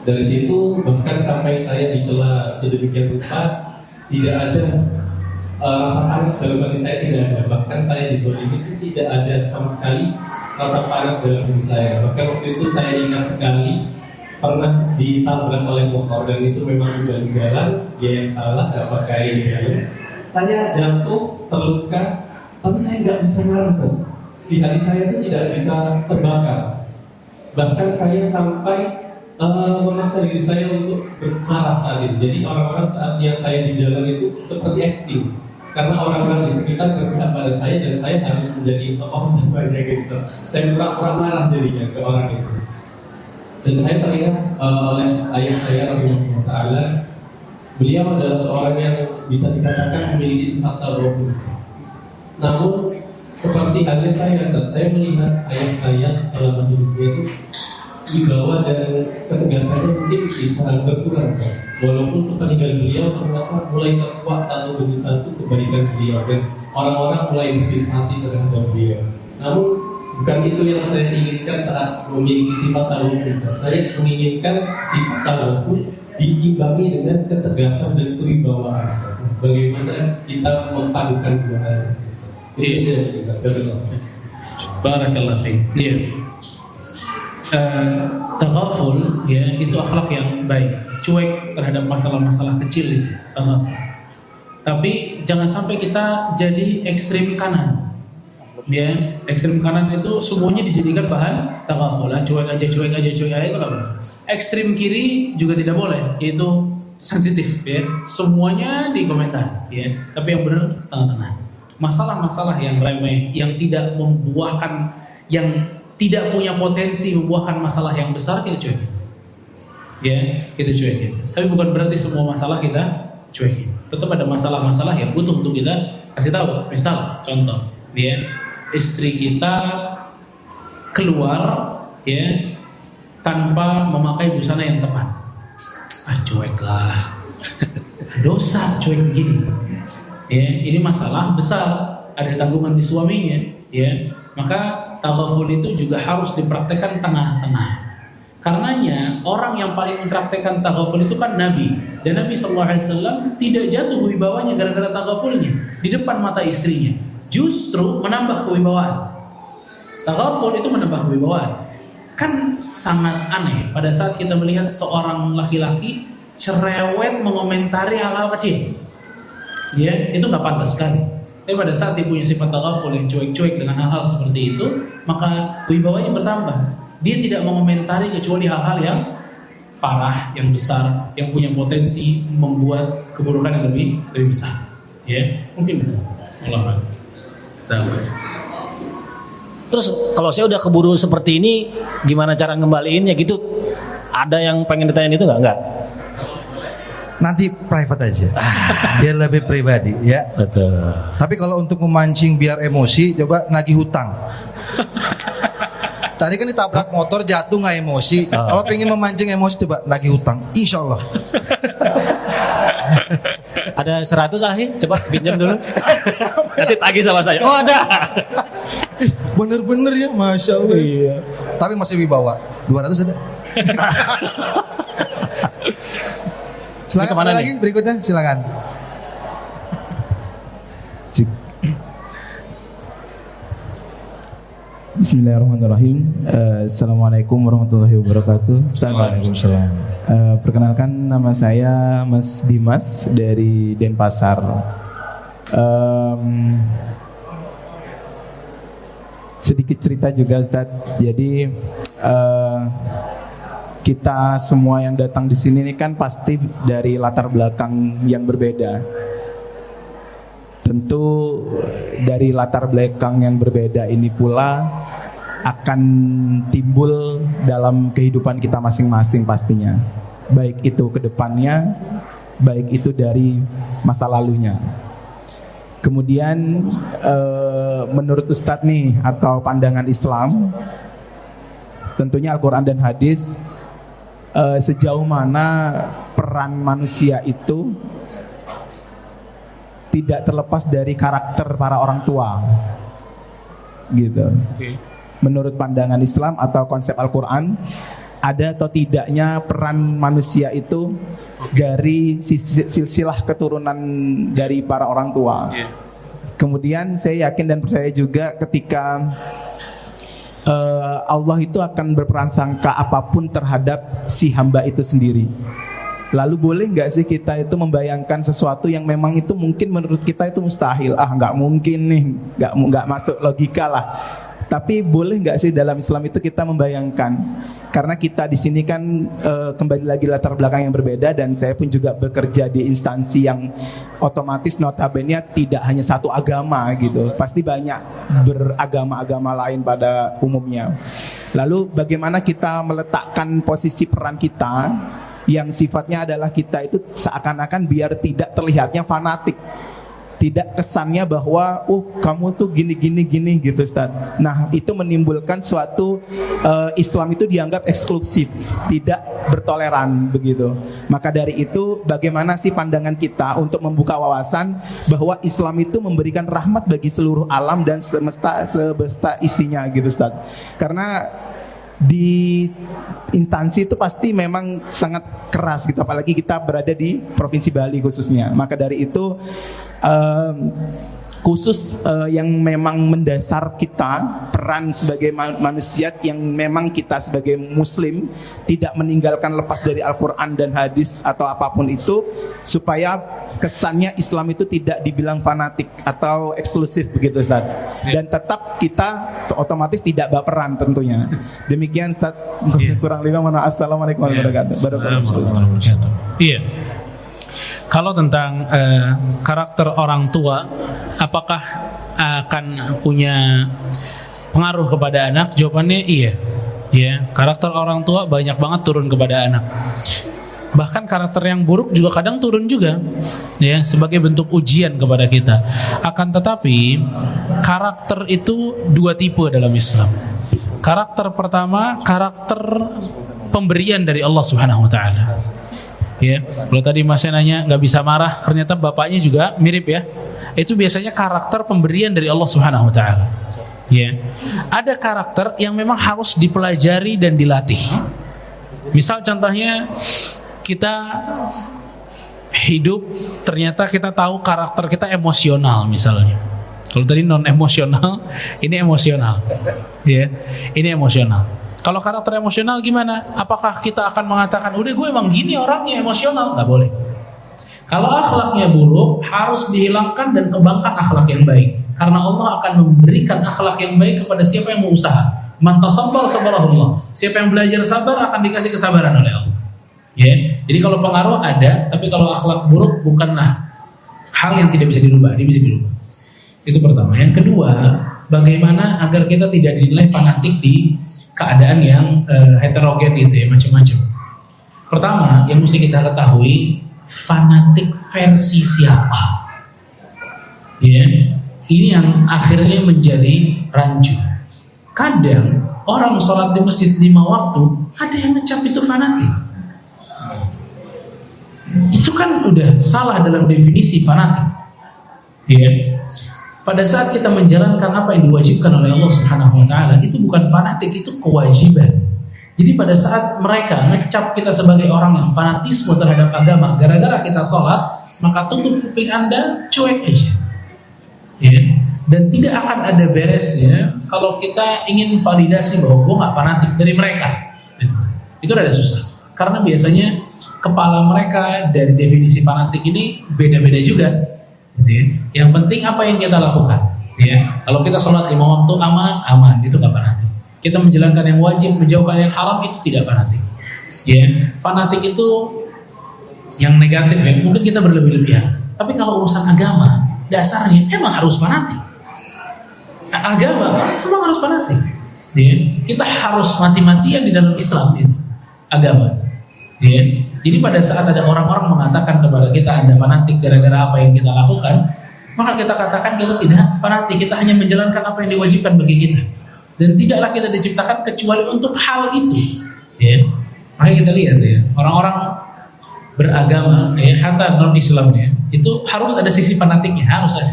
Dari situ bahkan sampai saya dicela sedemikian rupa, tidak ada rasa panas dalam hati saya, tidak ada. Bahkan saya dizolimi itu tidak ada sama sekali rasa panas dalam hati saya. Bahkan waktu itu saya ingat sekali pernah ditabrak oleh motor, dan itu memang ugal-ugalan, dia yang salah, gak pakai helm. Saya jatuh, terluka, tapi saya nggak bisa marah. Di hati saya itu tidak bisa terbakar. Bahkan saya sampai memaksa diri saya untuk bermarah saat itu. Jadi orang-orang saat yang saya di jalan itu seperti acting, karena orang-orang di sekitar berpihak pada saya dan saya harus menjadi tokoh banyak gitu. Saya pura-pura marah jadinya ke orang itu. Dan saya teringat oleh ayah saya rahimahullah taala, beliau adalah seorang yang bisa dikatakan memiliki sifat taghaful. Namun seperti halnya saya melihat ayah saya selama hidupnya itu wibawa dan ketegasannya mungkin bisa berkurang, kan? Walaupun sepeninggal beliau ternyata mulai terkuat satu demi satu kebaikan beliau dan orang-orang mulai bersimpati terhadap beliau. Namun bukan itu yang saya inginkan saat memiliki sifat taghaful. Saya menginginkan sifat taghaful diimbangi dengan ketegasan dan kewibawaan. Bagaimana kita mempadukan dua hal itu? Itu saja. Barakallahu fiik. Iya. Taghaful ya itu akhlak yang baik, cuek terhadap masalah-masalah kecil itu. Tapi jangan sampai kita jadi ekstrim kanan. Ya, ekstrim kanan itu semuanya dijadikan bahan taghaful. Cuek aja itu nggak boleh. Ekstrim kiri juga tidak boleh, yaitu sensitif ya. Semuanya dikomentar ya. Tapi yang benar tengah-tengah. Masalah-masalah yang remeh, yang tidak membuahkan, yang tidak punya potensi membuahkan masalah yang besar, kita cuekin. Ya, kita cuekin. Tapi bukan berarti semua masalah kita cuekin. Tetap ada masalah-masalah yang butuh untuk kita kasih tahu. Misal, contoh, ya, istri kita keluar, ya, tanpa memakai busana yang tepat. Cueklah. Dosa cuek begini. Ya, ini masalah besar. Ada tanggungan di suaminya, ya. Maka taghaful itu juga harus dipraktekkan tengah-tengah. Karenanya orang yang paling mempraktekkan taghaful itu kan Nabi. Dan Nabi SAW tidak jatuh wibawanya gara-gara taghafulnya di depan mata istrinya. Justru menambah kewibawaan. Taghaful itu menambah kewibawaan. Kan sangat aneh pada saat kita melihat seorang laki-laki cerewet mengomentari hal-hal kecil. Ya, itu nggak pantas sekali. Tapi pada saat dia punya sifat taghaful yang cuek-cuek dengan hal-hal seperti itu, maka wibawanya bertambah. Dia tidak mengomentari kecuali hal-hal yang parah, yang besar, yang punya potensi membuat keburukan yang lebih besar. Ya, mungkin betul. Allah. Terus kalau saya udah keburu seperti ini, gimana cara ngembaliinnya gitu? Ada yang pengen ditanyain itu nggak? Nanti private aja, biar lebih pribadi ya. Betul. Tapi kalau untuk memancing biar emosi, coba nagih hutang. Tadi kan ditabrak motor, jatuh nggak emosi. Kalau pengen memancing emosi, coba nagih hutang. Insya Allah. Ada 100 ahi, coba pinjam dulu. Nanti tagih sama saya. Oh ada. Bener-bener ya, masya Allah. Iya. Tapi masih wibawa. 200 ada. Silakan ada lagi berikutnya, silakan. Bismillahirrahmanirrahim. Assalamualaikum warahmatullahi wabarakatuh. Waalaikumsalam. Perkenalkan, nama saya Mas Dimas dari Denpasar. sedikit cerita juga Ustadz. Jadi kita semua yang datang di sini ini kan pasti dari latar belakang yang berbeda. Tentu dari latar belakang yang berbeda ini pula akan timbul dalam kehidupan kita masing-masing pastinya. Baik itu ke depannya, baik itu dari masa lalunya. Kemudian menurut Ustadz nih, atau pandangan Islam, tentunya Al-Quran dan hadis, sejauh mana peran manusia itu tidak terlepas dari karakter para orang tua, gitu. Menurut pandangan Islam atau konsep Al-Quran, ada atau tidaknya peran manusia itu dari silsilah keturunan dari para orang tua. Kemudian saya yakin dan percaya juga ketika Allah itu akan berprasangka apapun terhadap si hamba itu sendiri. Lalu boleh nggak sih kita itu membayangkan sesuatu yang memang itu mungkin menurut kita itu mustahil, nggak mungkin nih, nggak masuk logika lah. Tapi boleh nggak sih dalam Islam itu kita membayangkan? Karena kita di sini kan kembali lagi latar belakang yang berbeda, dan saya pun juga bekerja di instansi yang otomatis notabene tidak hanya satu agama gitu, pasti banyak beragama-agama lain pada umumnya. Lalu bagaimana kita meletakkan posisi peran kita yang sifatnya adalah kita itu seakan-akan biar tidak terlihatnya fanatik, tidak kesannya bahwa kamu tuh gini gitu Ustaz. Nah itu menimbulkan suatu Islam itu dianggap eksklusif, tidak bertoleran begitu. Maka dari itu bagaimana sih pandangan kita untuk membuka wawasan bahwa Islam itu memberikan rahmat bagi seluruh alam dan semesta sebeserta isinya gitu Ustaz. Karena di instansi itu pasti memang sangat keras gitu, apalagi kita berada di Provinsi Bali khususnya. Maka dari itu khusus yang memang mendasar kita, peran sebagai manusia yang memang kita sebagai muslim tidak meninggalkan lepas dari Al-Quran dan hadis atau apapun itu, supaya kesannya Islam itu tidak dibilang fanatik atau eksklusif begitu Ustaz. Dan tetap kita otomatis tidak baperan tentunya. Demikian Ustaz, kurang lebih mohon maaf. Assalamualaikum warahmatullahi wabarakatuh. Iya. Kalau tentang karakter orang tua, apakah akan punya pengaruh kepada anak? Jawabannya iya. Ya, karakter orang tua banyak banget turun kepada anak. Bahkan karakter yang buruk juga kadang turun juga, ya, sebagai bentuk ujian kepada kita. Akan tetapi karakter itu dua tipe dalam Islam. Karakter pertama, karakter pemberian dari Allah Subhanahu wa taala. Ya, kalau tadi masnya nanya nggak bisa marah, ternyata bapaknya juga mirip ya. Itu biasanya karakter pemberian dari Allah Subhanahu wa taala. Ya. Ada karakter yang memang harus dipelajari dan dilatih. Misal contohnya kita hidup, ternyata kita tahu karakter kita emosional misalnya. Kalau tadi non emosional, ini emosional. Ya, ini emosional. Kalau karakter emosional gimana? Apakah kita akan mengatakan, udah gue emang gini orangnya emosional? Gak boleh. Kalau akhlaknya buruk, harus dihilangkan dan kembangkan akhlak yang baik. Karena Allah akan memberikan akhlak yang baik kepada siapa yang mau usaha. Man tasabar sabarahullah. Siapa yang belajar sabar akan dikasih kesabaran oleh Allah. Ya. Jadi kalau pengaruh ada, tapi kalau akhlak buruk bukanlah hal yang tidak bisa dirubah, dia bisa dirubah. Itu pertama. Yang kedua, bagaimana agar kita tidak dinilai fanatik di keadaan yang heterogen gitu ya, macam-macam. Pertama, yang mesti kita ketahui, fanatik versi siapa? Ya, ini yang akhirnya menjadi rancu. Kadang orang sholat di masjid 5 waktu, ada yang ngecap itu fanatik. Itu kan udah salah dalam definisi fanatik. Ya. Pada saat kita menjalankan apa yang diwajibkan oleh Allah Subhanahu wa taala, itu bukan fanatik, itu kewajiban. Jadi pada saat mereka ngecap kita sebagai orang yang fanatisme terhadap agama gara-gara kita sholat, maka tutup kuping Anda, cuek aja. Ya. Dan tidak akan ada beresnya kalau kita ingin validasi bahwa gue gak fanatik dari mereka. Itu rada susah. Karena biasanya kepala mereka dari definisi fanatik ini beda-beda juga. Gitu ya. Yang penting apa yang kita lakukan, Ya, kalau kita sholat 5 waktu aman, itu nggak fanatik. Kita menjalankan yang wajib, menjauhkan yang haram, itu tidak fanatik. Ya, fanatik itu yang negatif ya, mungkin kita berlebih-lebihan. Tapi kalau urusan agama, dasarnya emang harus fanatik. Agama memang harus fanatik. Ya, kita harus mati-matian di dalam Islam ini, agama. Ya, jadi pada saat ada orang-orang mengatakan kepada kita Anda fanatik gara-gara apa yang kita lakukan, maka kita katakan kita tidak fanatik, kita hanya menjalankan apa yang diwajibkan bagi kita. Dan tidaklah kita diciptakan kecuali untuk hal itu. Ya. Makanya kita lihat ya, orang-orang beragama, ya, hatta non-Islam ya, itu harus ada sisi fanatiknya, harus ada.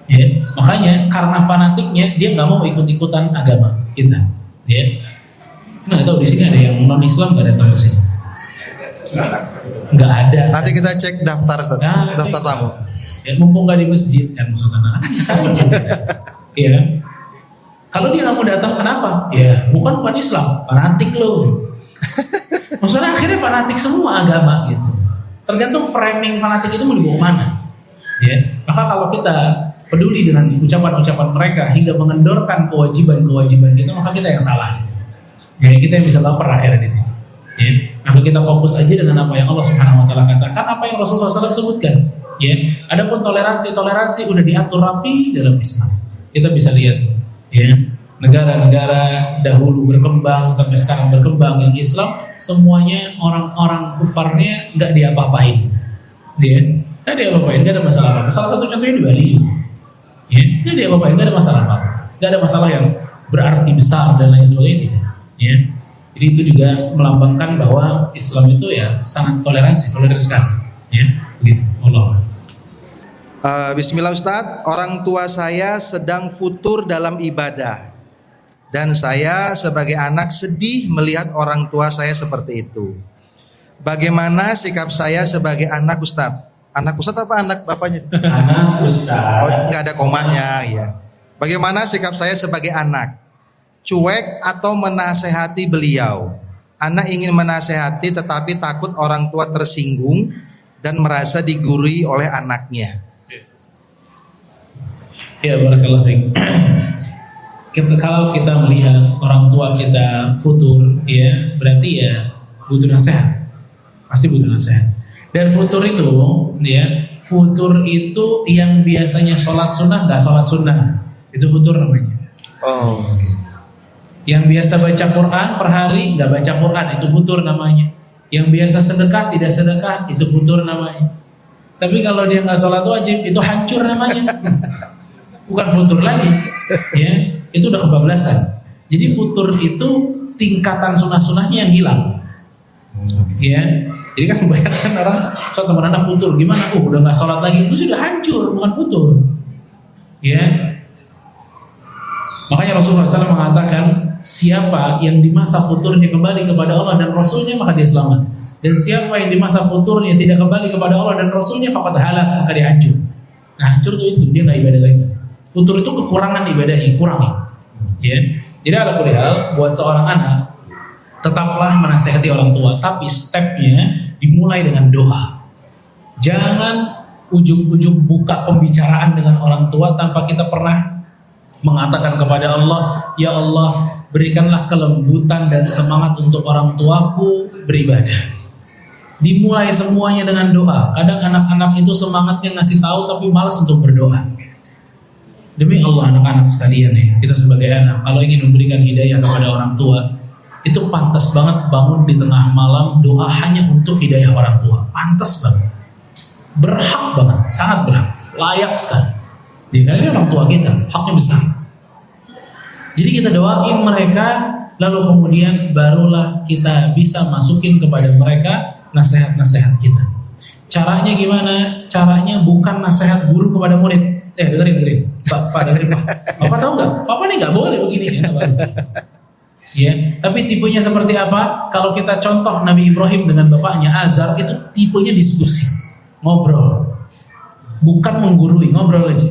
Ya. Makanya karena fanatiknya dia nggak mau ikut-ikutan agama kita. Ya. Nggak tahu di sini ada yang non-Islam nggak datang ke sini? Nggak ada. Nanti kita cek daftar tamu. Ya, mumpung nggak di masjid kan maksudnya, bisa aja. Ya. Kalau dia nggak mau datang, kenapa? Ya, bukan Islam, fanatik lo. Maksudnya akhirnya fanatik semua agama gitu. Tergantung framing fanatik itu mau dibawa mana. Ya, maka kalau kita peduli dengan ucapan-ucapan mereka hingga mengendorkan kewajiban-kewajiban kita, maka kita yang salah. Ya, kita yang bisa lapar akhirnya di sini. Ya, maka kita fokus aja dengan apa yang Allah Subhanahu Wa Taala katakan, apa yang Rasulullah SAW sebutkan. Ya, adapun toleransi udah diatur rapi dalam Islam. Kita bisa lihat, ya, negara-negara dahulu berkembang sampai sekarang berkembang yang Islam, semuanya orang-orang kufarnya nggak diapa-apain, ya, nggak diapa-apain, nggak ada masalah apa. Salah satu contohnya di Bali, ya, nggak diapa-apain, nggak ada masalah apa, nggak ada masalah yang berarti besar dan lain sebagainya, ya. Jadi itu juga melambangkan bahwa Islam itu ya sangat toleran sekali, ya, begitu. Allah. Bismillah Ustadz, orang tua saya sedang futur dalam ibadah dan saya sebagai anak sedih melihat orang tua saya seperti itu. Bagaimana sikap saya sebagai anak Ustadz? Anak Ustadz apa anak bapaknya? Anak Ustadz. Oh, nggak ada komanya ya. Bagaimana sikap saya sebagai anak? Cuek atau menasehati beliau? Anak ingin menasehati tetapi takut orang tua tersinggung dan merasa digurui oleh anaknya. Ya, barakallahu fiik. Kalau kita melihat orang tua kita futur, ya berarti ya butuh nasihat, pasti butuh nasihat. Dan futur itu, ya futur itu yang biasanya sholat sunnah nggak sholat sunnah, itu futur namanya. Oh. Yang biasa baca Quran per hari nggak baca Quran, itu futur namanya. Yang biasa sedekah tidak sedekah, itu futur namanya. Tapi kalau dia nggak sholat wajib, itu hancur namanya. Bukan futur lagi, ya itu udah kebablasan. Jadi futur itu tingkatan sunnah-sunnahnya yang hilang, ya. Jadi kan kebanyakan orang suatu teman anak futur gimana? Udah nggak sholat lagi, itu sudah hancur, bukan futur, ya. Makanya Rasulullah SAW mengatakan siapa yang di masa futurnya kembali kepada Allah dan Rasulnya maka dia selamat. Dan siapa yang di masa futurnya tidak kembali kepada Allah dan Rasulnya faqad halak, maka dia hancur. Nah hancur itu dia nggak ibadah lagi. Futur itu kekurangan ibadahnya, kurangi. Ya. Jadi ada hal buat seorang anak tetaplah menasihati orang tua, tapi stepnya dimulai dengan doa. Jangan ujung-ujung buka pembicaraan dengan orang tua tanpa kita pernah mengatakan kepada Allah, ya Allah berikanlah kelembutan dan semangat untuk orang tuaku beribadah. Dimulai semuanya dengan doa. Kadang anak-anak itu semangatnya ngasih tahu tapi malas untuk berdoa. Demi Allah anak-anak sekalian ya, kita sebagai anak kalau ingin memberikan hidayah kepada orang tua, itu pantas banget bangun di tengah malam doa hanya untuk hidayah orang tua. Pantas banget, berhak banget, sangat berhak, layak sekali. Ya, karena ini orang tua kita, haknya besar. Jadi kita doain mereka, lalu kemudian barulah kita bisa masukin kepada mereka nasihat-nasihat kita. Caranya gimana? Caranya bukan nasihat guru kepada murid. Dengerin. Pak, dengerin Pak. Bapak tahu nggak? Papa nih nggak boleh begini. Ya, tapi tipenya seperti apa? Kalau kita contoh Nabi Ibrahim dengan bapaknya Azar, itu tipenya diskusi, ngobrol, bukan menggurui, ngobrol aja.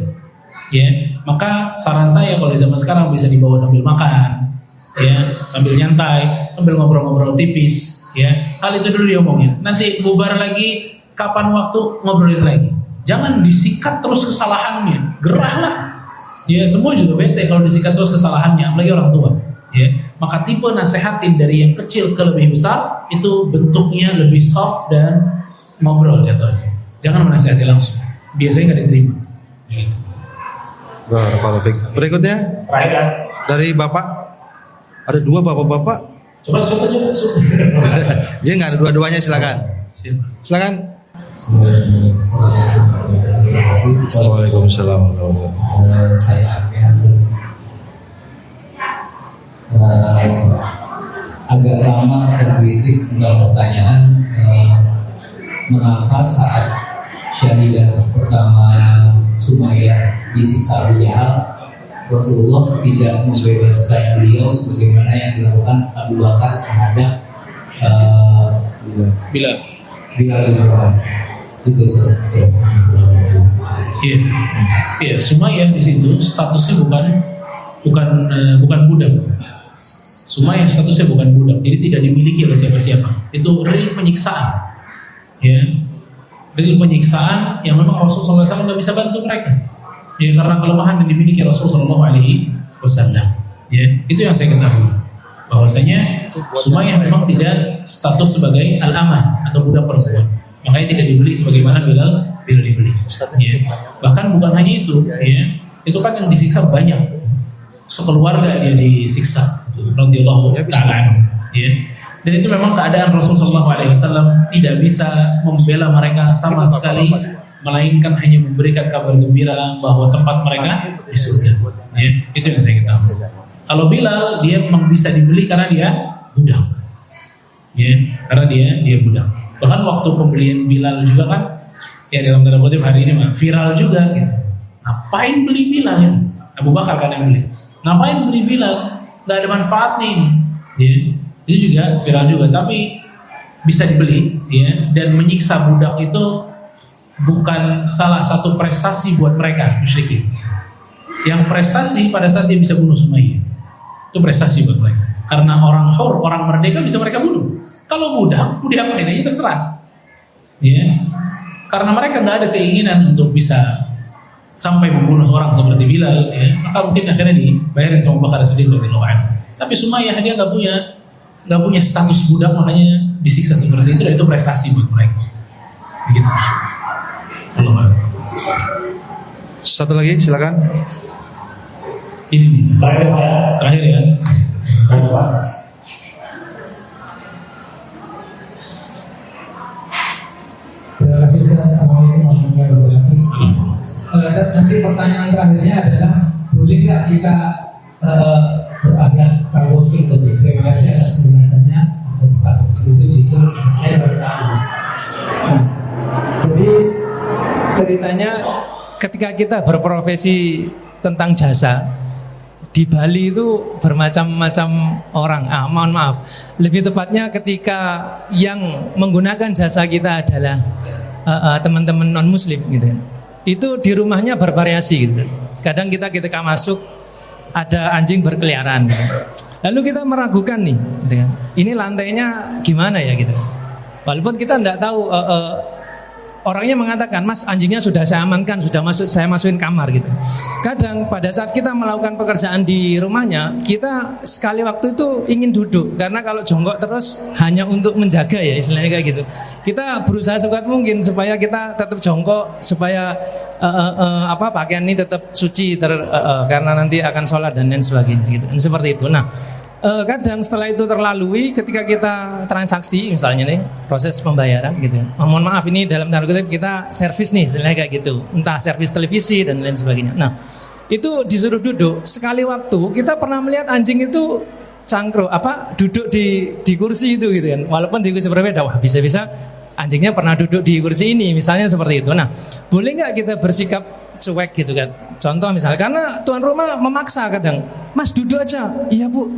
Ya, maka saran saya kalau di zaman sekarang bisa dibawa sambil makan, ya, sambil nyantai, sambil ngobrol-ngobrol tipis, ya. Hal itu dulu diomongin. Nanti bubar lagi, kapan waktu ngobrolin lagi. Jangan disikat terus kesalahannya, gerahlah. Ya semua juga bete kalau disikat terus kesalahannya, apalagi orang tua. Ya, maka tipe nasehatin dari yang kecil ke lebih besar itu bentuknya lebih soft dan ngobrol jatuhnya. Jangan menasehati langsung, biasanya nggak diterima. Gitu. Barakallahu fiik. Berikutnya dari Bapak. Ada 2 bapak-bapak. Coba shoot aja. Dia nggak ada dua-duanya, silakan. Silakan. Waalaikumsalam. Saya agak lama tergelitik tentang pertanyaan mengapa saat syahidah pertama Sumayyah disiksa Abu Jahal, Rasulullah tidak membebaskan beliau sebagaimana yang dilakukan Abu Bakar terhadap Bilal bin Rabah. Itu Iya, Sumayyah di situ statusnya bukan budak. Sumayyah statusnya bukan budak, jadi tidak dimiliki oleh siapa-siapa. Itu real penyiksaan, ya, real penyiksaan yang memang Rasulullah SAW nggak bisa bantu mereka, ya, karena kelemahan yang dimiliki Rasulullah SAW. Ya, itu yang saya ketahui. Bahwasanya Sumayyah memang tidak status sebagai al-amah atau budak perempuan, makanya tidak dibeli sebagaimana Bilal dibeli. Ya. Bahkan bukan hanya itu, ya, itu kan yang disiksa banyak, sekeluarga dia disiksa, radhiyallahu ta'ala, ya. Dan itu memang keadaan Rasulullah SAW tidak bisa membela mereka sama sekali, melainkan hanya memberikan kabar gembira bahwa tempat mereka di surga. Ya, itu yang saya ketahui. Kalau Bilal dia memang bisa dibeli karena dia budak, ya, karena dia budak. Bahkan waktu pembelian Bilal juga kan, ya dalam tanda kutip hari ini viral juga gitu. Ngapain beli Bilal gitu? Abu Bakar kan yang beli. Ngapain beli Bilal? Gak ada manfaatnya ini. Ya, itu juga viral juga. Tapi bisa dibeli, ya. Dan menyiksa budak itu bukan salah satu prestasi buat mereka musyrikin. Yang prestasi pada saat dia bisa bunuh Sumayyah, itu prestasi buat mereka. Karena orang hur, orang merdeka bisa mereka bunuh. Kalau budak, mau diapain aja terserah. Ya. Karena mereka nggak ada keinginan untuk bisa sampai membunuh orang seperti Bilal, ya, maka mungkin akhirnya dibayarin sama Bakar Siddiq radhiyallahu anhu. Tapi Sumayyah dia nggak punya status budak, makanya disiksa seperti itu, dan itu prestasi buat mereka. Begitu. Satu lagi, silakan. Ini terakhir ya. Terima kasih Ustaz. Assalamualaikum warahmatullahi wabarakatuh. Nanti pertanyaan terakhirnya adalah boleh nggak kita beradab tawafil tadi? Terima kasih atas penjelasannya. Ustaz itu jujur saya baru tahu. Jadi ceritanya ketika kita berprofesi tentang jasa di Bali itu bermacam-macam orang. Mohon maaf, lebih tepatnya ketika yang menggunakan jasa kita adalah teman-teman non Muslim gitu. Itu di rumahnya bervariasi gitu. Kadang kita ketika masuk ada anjing berkeliaran gitu. Lalu kita meragukan nih, gitu kan. Ini lantainya gimana ya gitu. Walaupun kita tidak tahu, orangnya mengatakan, Mas, anjingnya sudah saya amankan, saya masukin kamar gitu. Kadang pada saat kita melakukan pekerjaan di rumahnya, kita sekali waktu itu ingin duduk, karena kalau jongkok terus hanya untuk menjaga ya, istilahnya kayak gitu. Kita berusaha sekuat mungkin supaya kita tetap jongkok, supaya pakaian ini tetap suci, karena nanti akan sholat dan lain sebagainya gitu. Dan seperti itu. Nah, kadang setelah itu terlalui, ketika kita transaksi misalnya nih, proses pembayaran gitu, mohon maaf ini dalam tanda kutip kita servis nih, istilahnya kayak gitu, entah servis televisi dan lain sebagainya. Nah, itu disuruh duduk. Sekali waktu kita pernah melihat anjing itu cangkruk duduk di kursi itu gitu kan, walaupun di kursi berbeda. Wah, bisa-bisa anjingnya pernah duduk di kursi ini, misalnya seperti itu. Nah, boleh nggak kita bersikap cuek gitu kan? Contoh misalnya, karena tuan rumah memaksa kadang, Mas duduk aja. Iya Bu,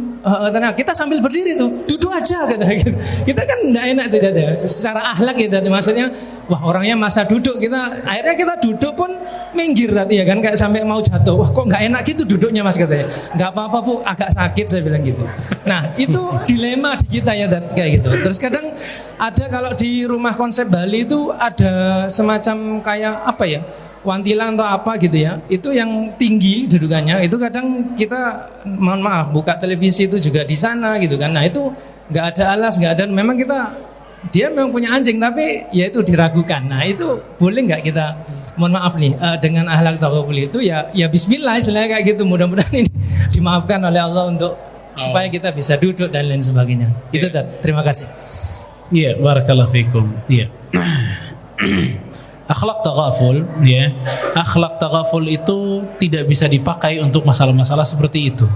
tenang. Kita sambil berdiri tuh, duduk aja kata gitu. Kita kan tidak enak tidak ada. Secara akhlak gitu, maksudnya, wah orangnya masa duduk, akhirnya kita duduk pun minggir tadi ya kan, kayak sampai mau jatuh. Wah kok nggak enak gitu duduknya mas katanya. Nggak apa-apa bu, agak sakit saya bilang gitu. Nah itu dilema di kita ya kayak gitu. Terus kadang ada kalau di rumah konsep Bali itu ada semacam kayak apa ya, wantilan atau apa gitu ya. Itu yang tinggi dudukannya. Itu kadang kita mohon maaf buka televisi itu juga di sana gitu kan. Nah itu nggak ada alas, nggak ada. Memang dia memang punya anjing tapi ya itu diragukan. Nah itu boleh nggak kita mohon maaf nih dengan akhlak taghaful itu ya bismillah istilahnya kayak gitu. Mudah-mudahan ini dimaafkan oleh Allah untuk supaya kita bisa duduk dan lain sebagainya. Itu terima kasih. Iya, barakallahu fikum. Iya. Akhlak taghaful, ya. Akhlak taghaful itu tidak bisa dipakai untuk masalah-masalah seperti itu.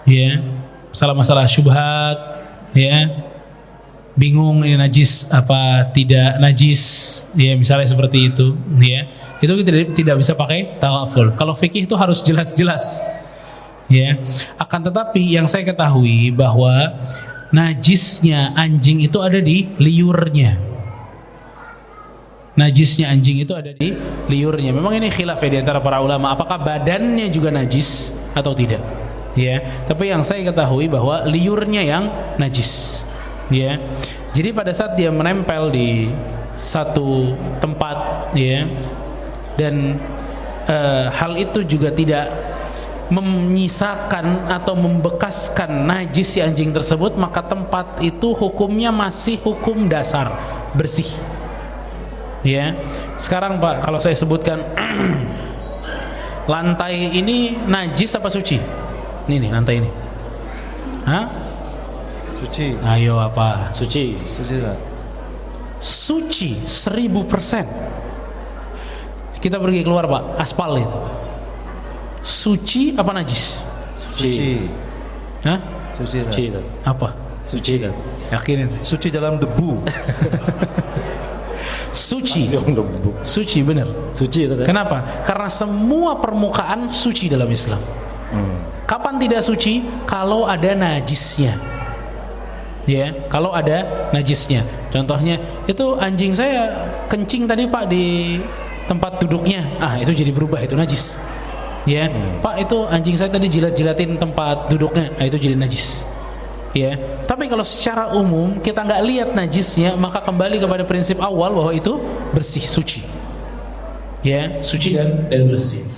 Ya. Masalah-masalah syubhat, ya. Bingung ini najis apa tidak najis, ya misalnya seperti itu, ya. Itu tidak bisa pakai taghaful. Kalau fikih itu harus jelas-jelas. Ya. Akan tetapi yang saya ketahui bahwa najisnya anjing itu ada di liurnya. Najisnya anjing itu ada di liurnya. Memang ini khilaf ya di antara para ulama, apakah badannya juga najis atau tidak. Ya, tapi yang saya ketahui bahwa liurnya yang najis. Ya. Jadi pada saat dia menempel di satu tempat, ya, dan hal itu juga tidak menyisakan atau membekaskan najis si anjing tersebut, maka tempat itu hukumnya masih hukum dasar, bersih. Ya. Sekarang Pak, kalau saya sebutkan lantai ini najis apa suci? Ini lantai ini. Hah? Suci. Ayo apa? Suci. Suci lah. Suci 1000%. Kita pergi keluar Pak, aspal itu. Suci apa najis? Suci. Hah? Suci. Suci. Apa? Suci kan? Yakin itu? Suci dalam debu. Suci. Suci benar. Suci itu kan? Kenapa? Karena semua permukaan suci dalam Islam. Kapan tidak suci? Kalau ada najisnya. Ya, kalau ada najisnya. Contohnya itu anjing saya kencing tadi Pak di tempat duduknya. Ah, itu jadi berubah, itu najis. Ya, Pak itu anjing saya tadi jilat-jilatin tempat duduknya. Ah, itu jadi najis. Ya, tapi kalau secara umum kita nggak lihat najisnya, maka kembali kepada prinsip awal bahwa itu bersih, suci. Ya, suci dan bersih.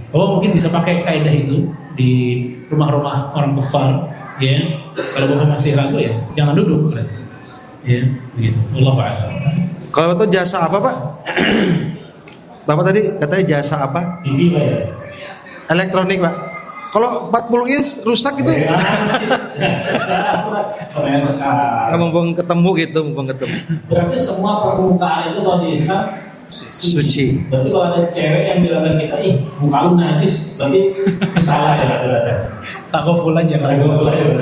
Oh, mungkin bisa pakai kaidah itu di rumah-rumah orang kafir. Ya, kalau Bapak masih ragu ya jangan duduk berarti. Ya, begitu. Wallahu a'lam. Kalau itu jasa apa Pak? Bapak tadi katanya jasa apa? TV Pak ya? Elektronik Pak. Kalau 40 inch rusak itu? Mumpung ketemu gitu, mumpung ketemu. Berarti semua permukaan itu kalau di Islam Suci. Berarti kalau ada cewek yang bilang ke kita, ih muka lu najis, berarti salah ya rata-rata. Taghaful aja.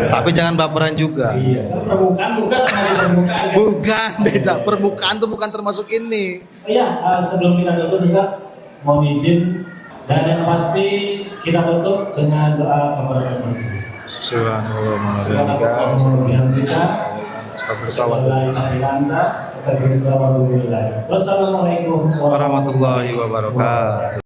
Tapi jangan baperan juga. Iya. Permukaan bukan permukaan. Bukan, beda. Permukaan tuh bukan termasuk ini. Iya, sebelum kita tutup Ustaz, mohon izin dan yang pasti kita tutup dengan doa kepada Tuhan. Wassalamualaikum warahmatullahi wabarakatuh.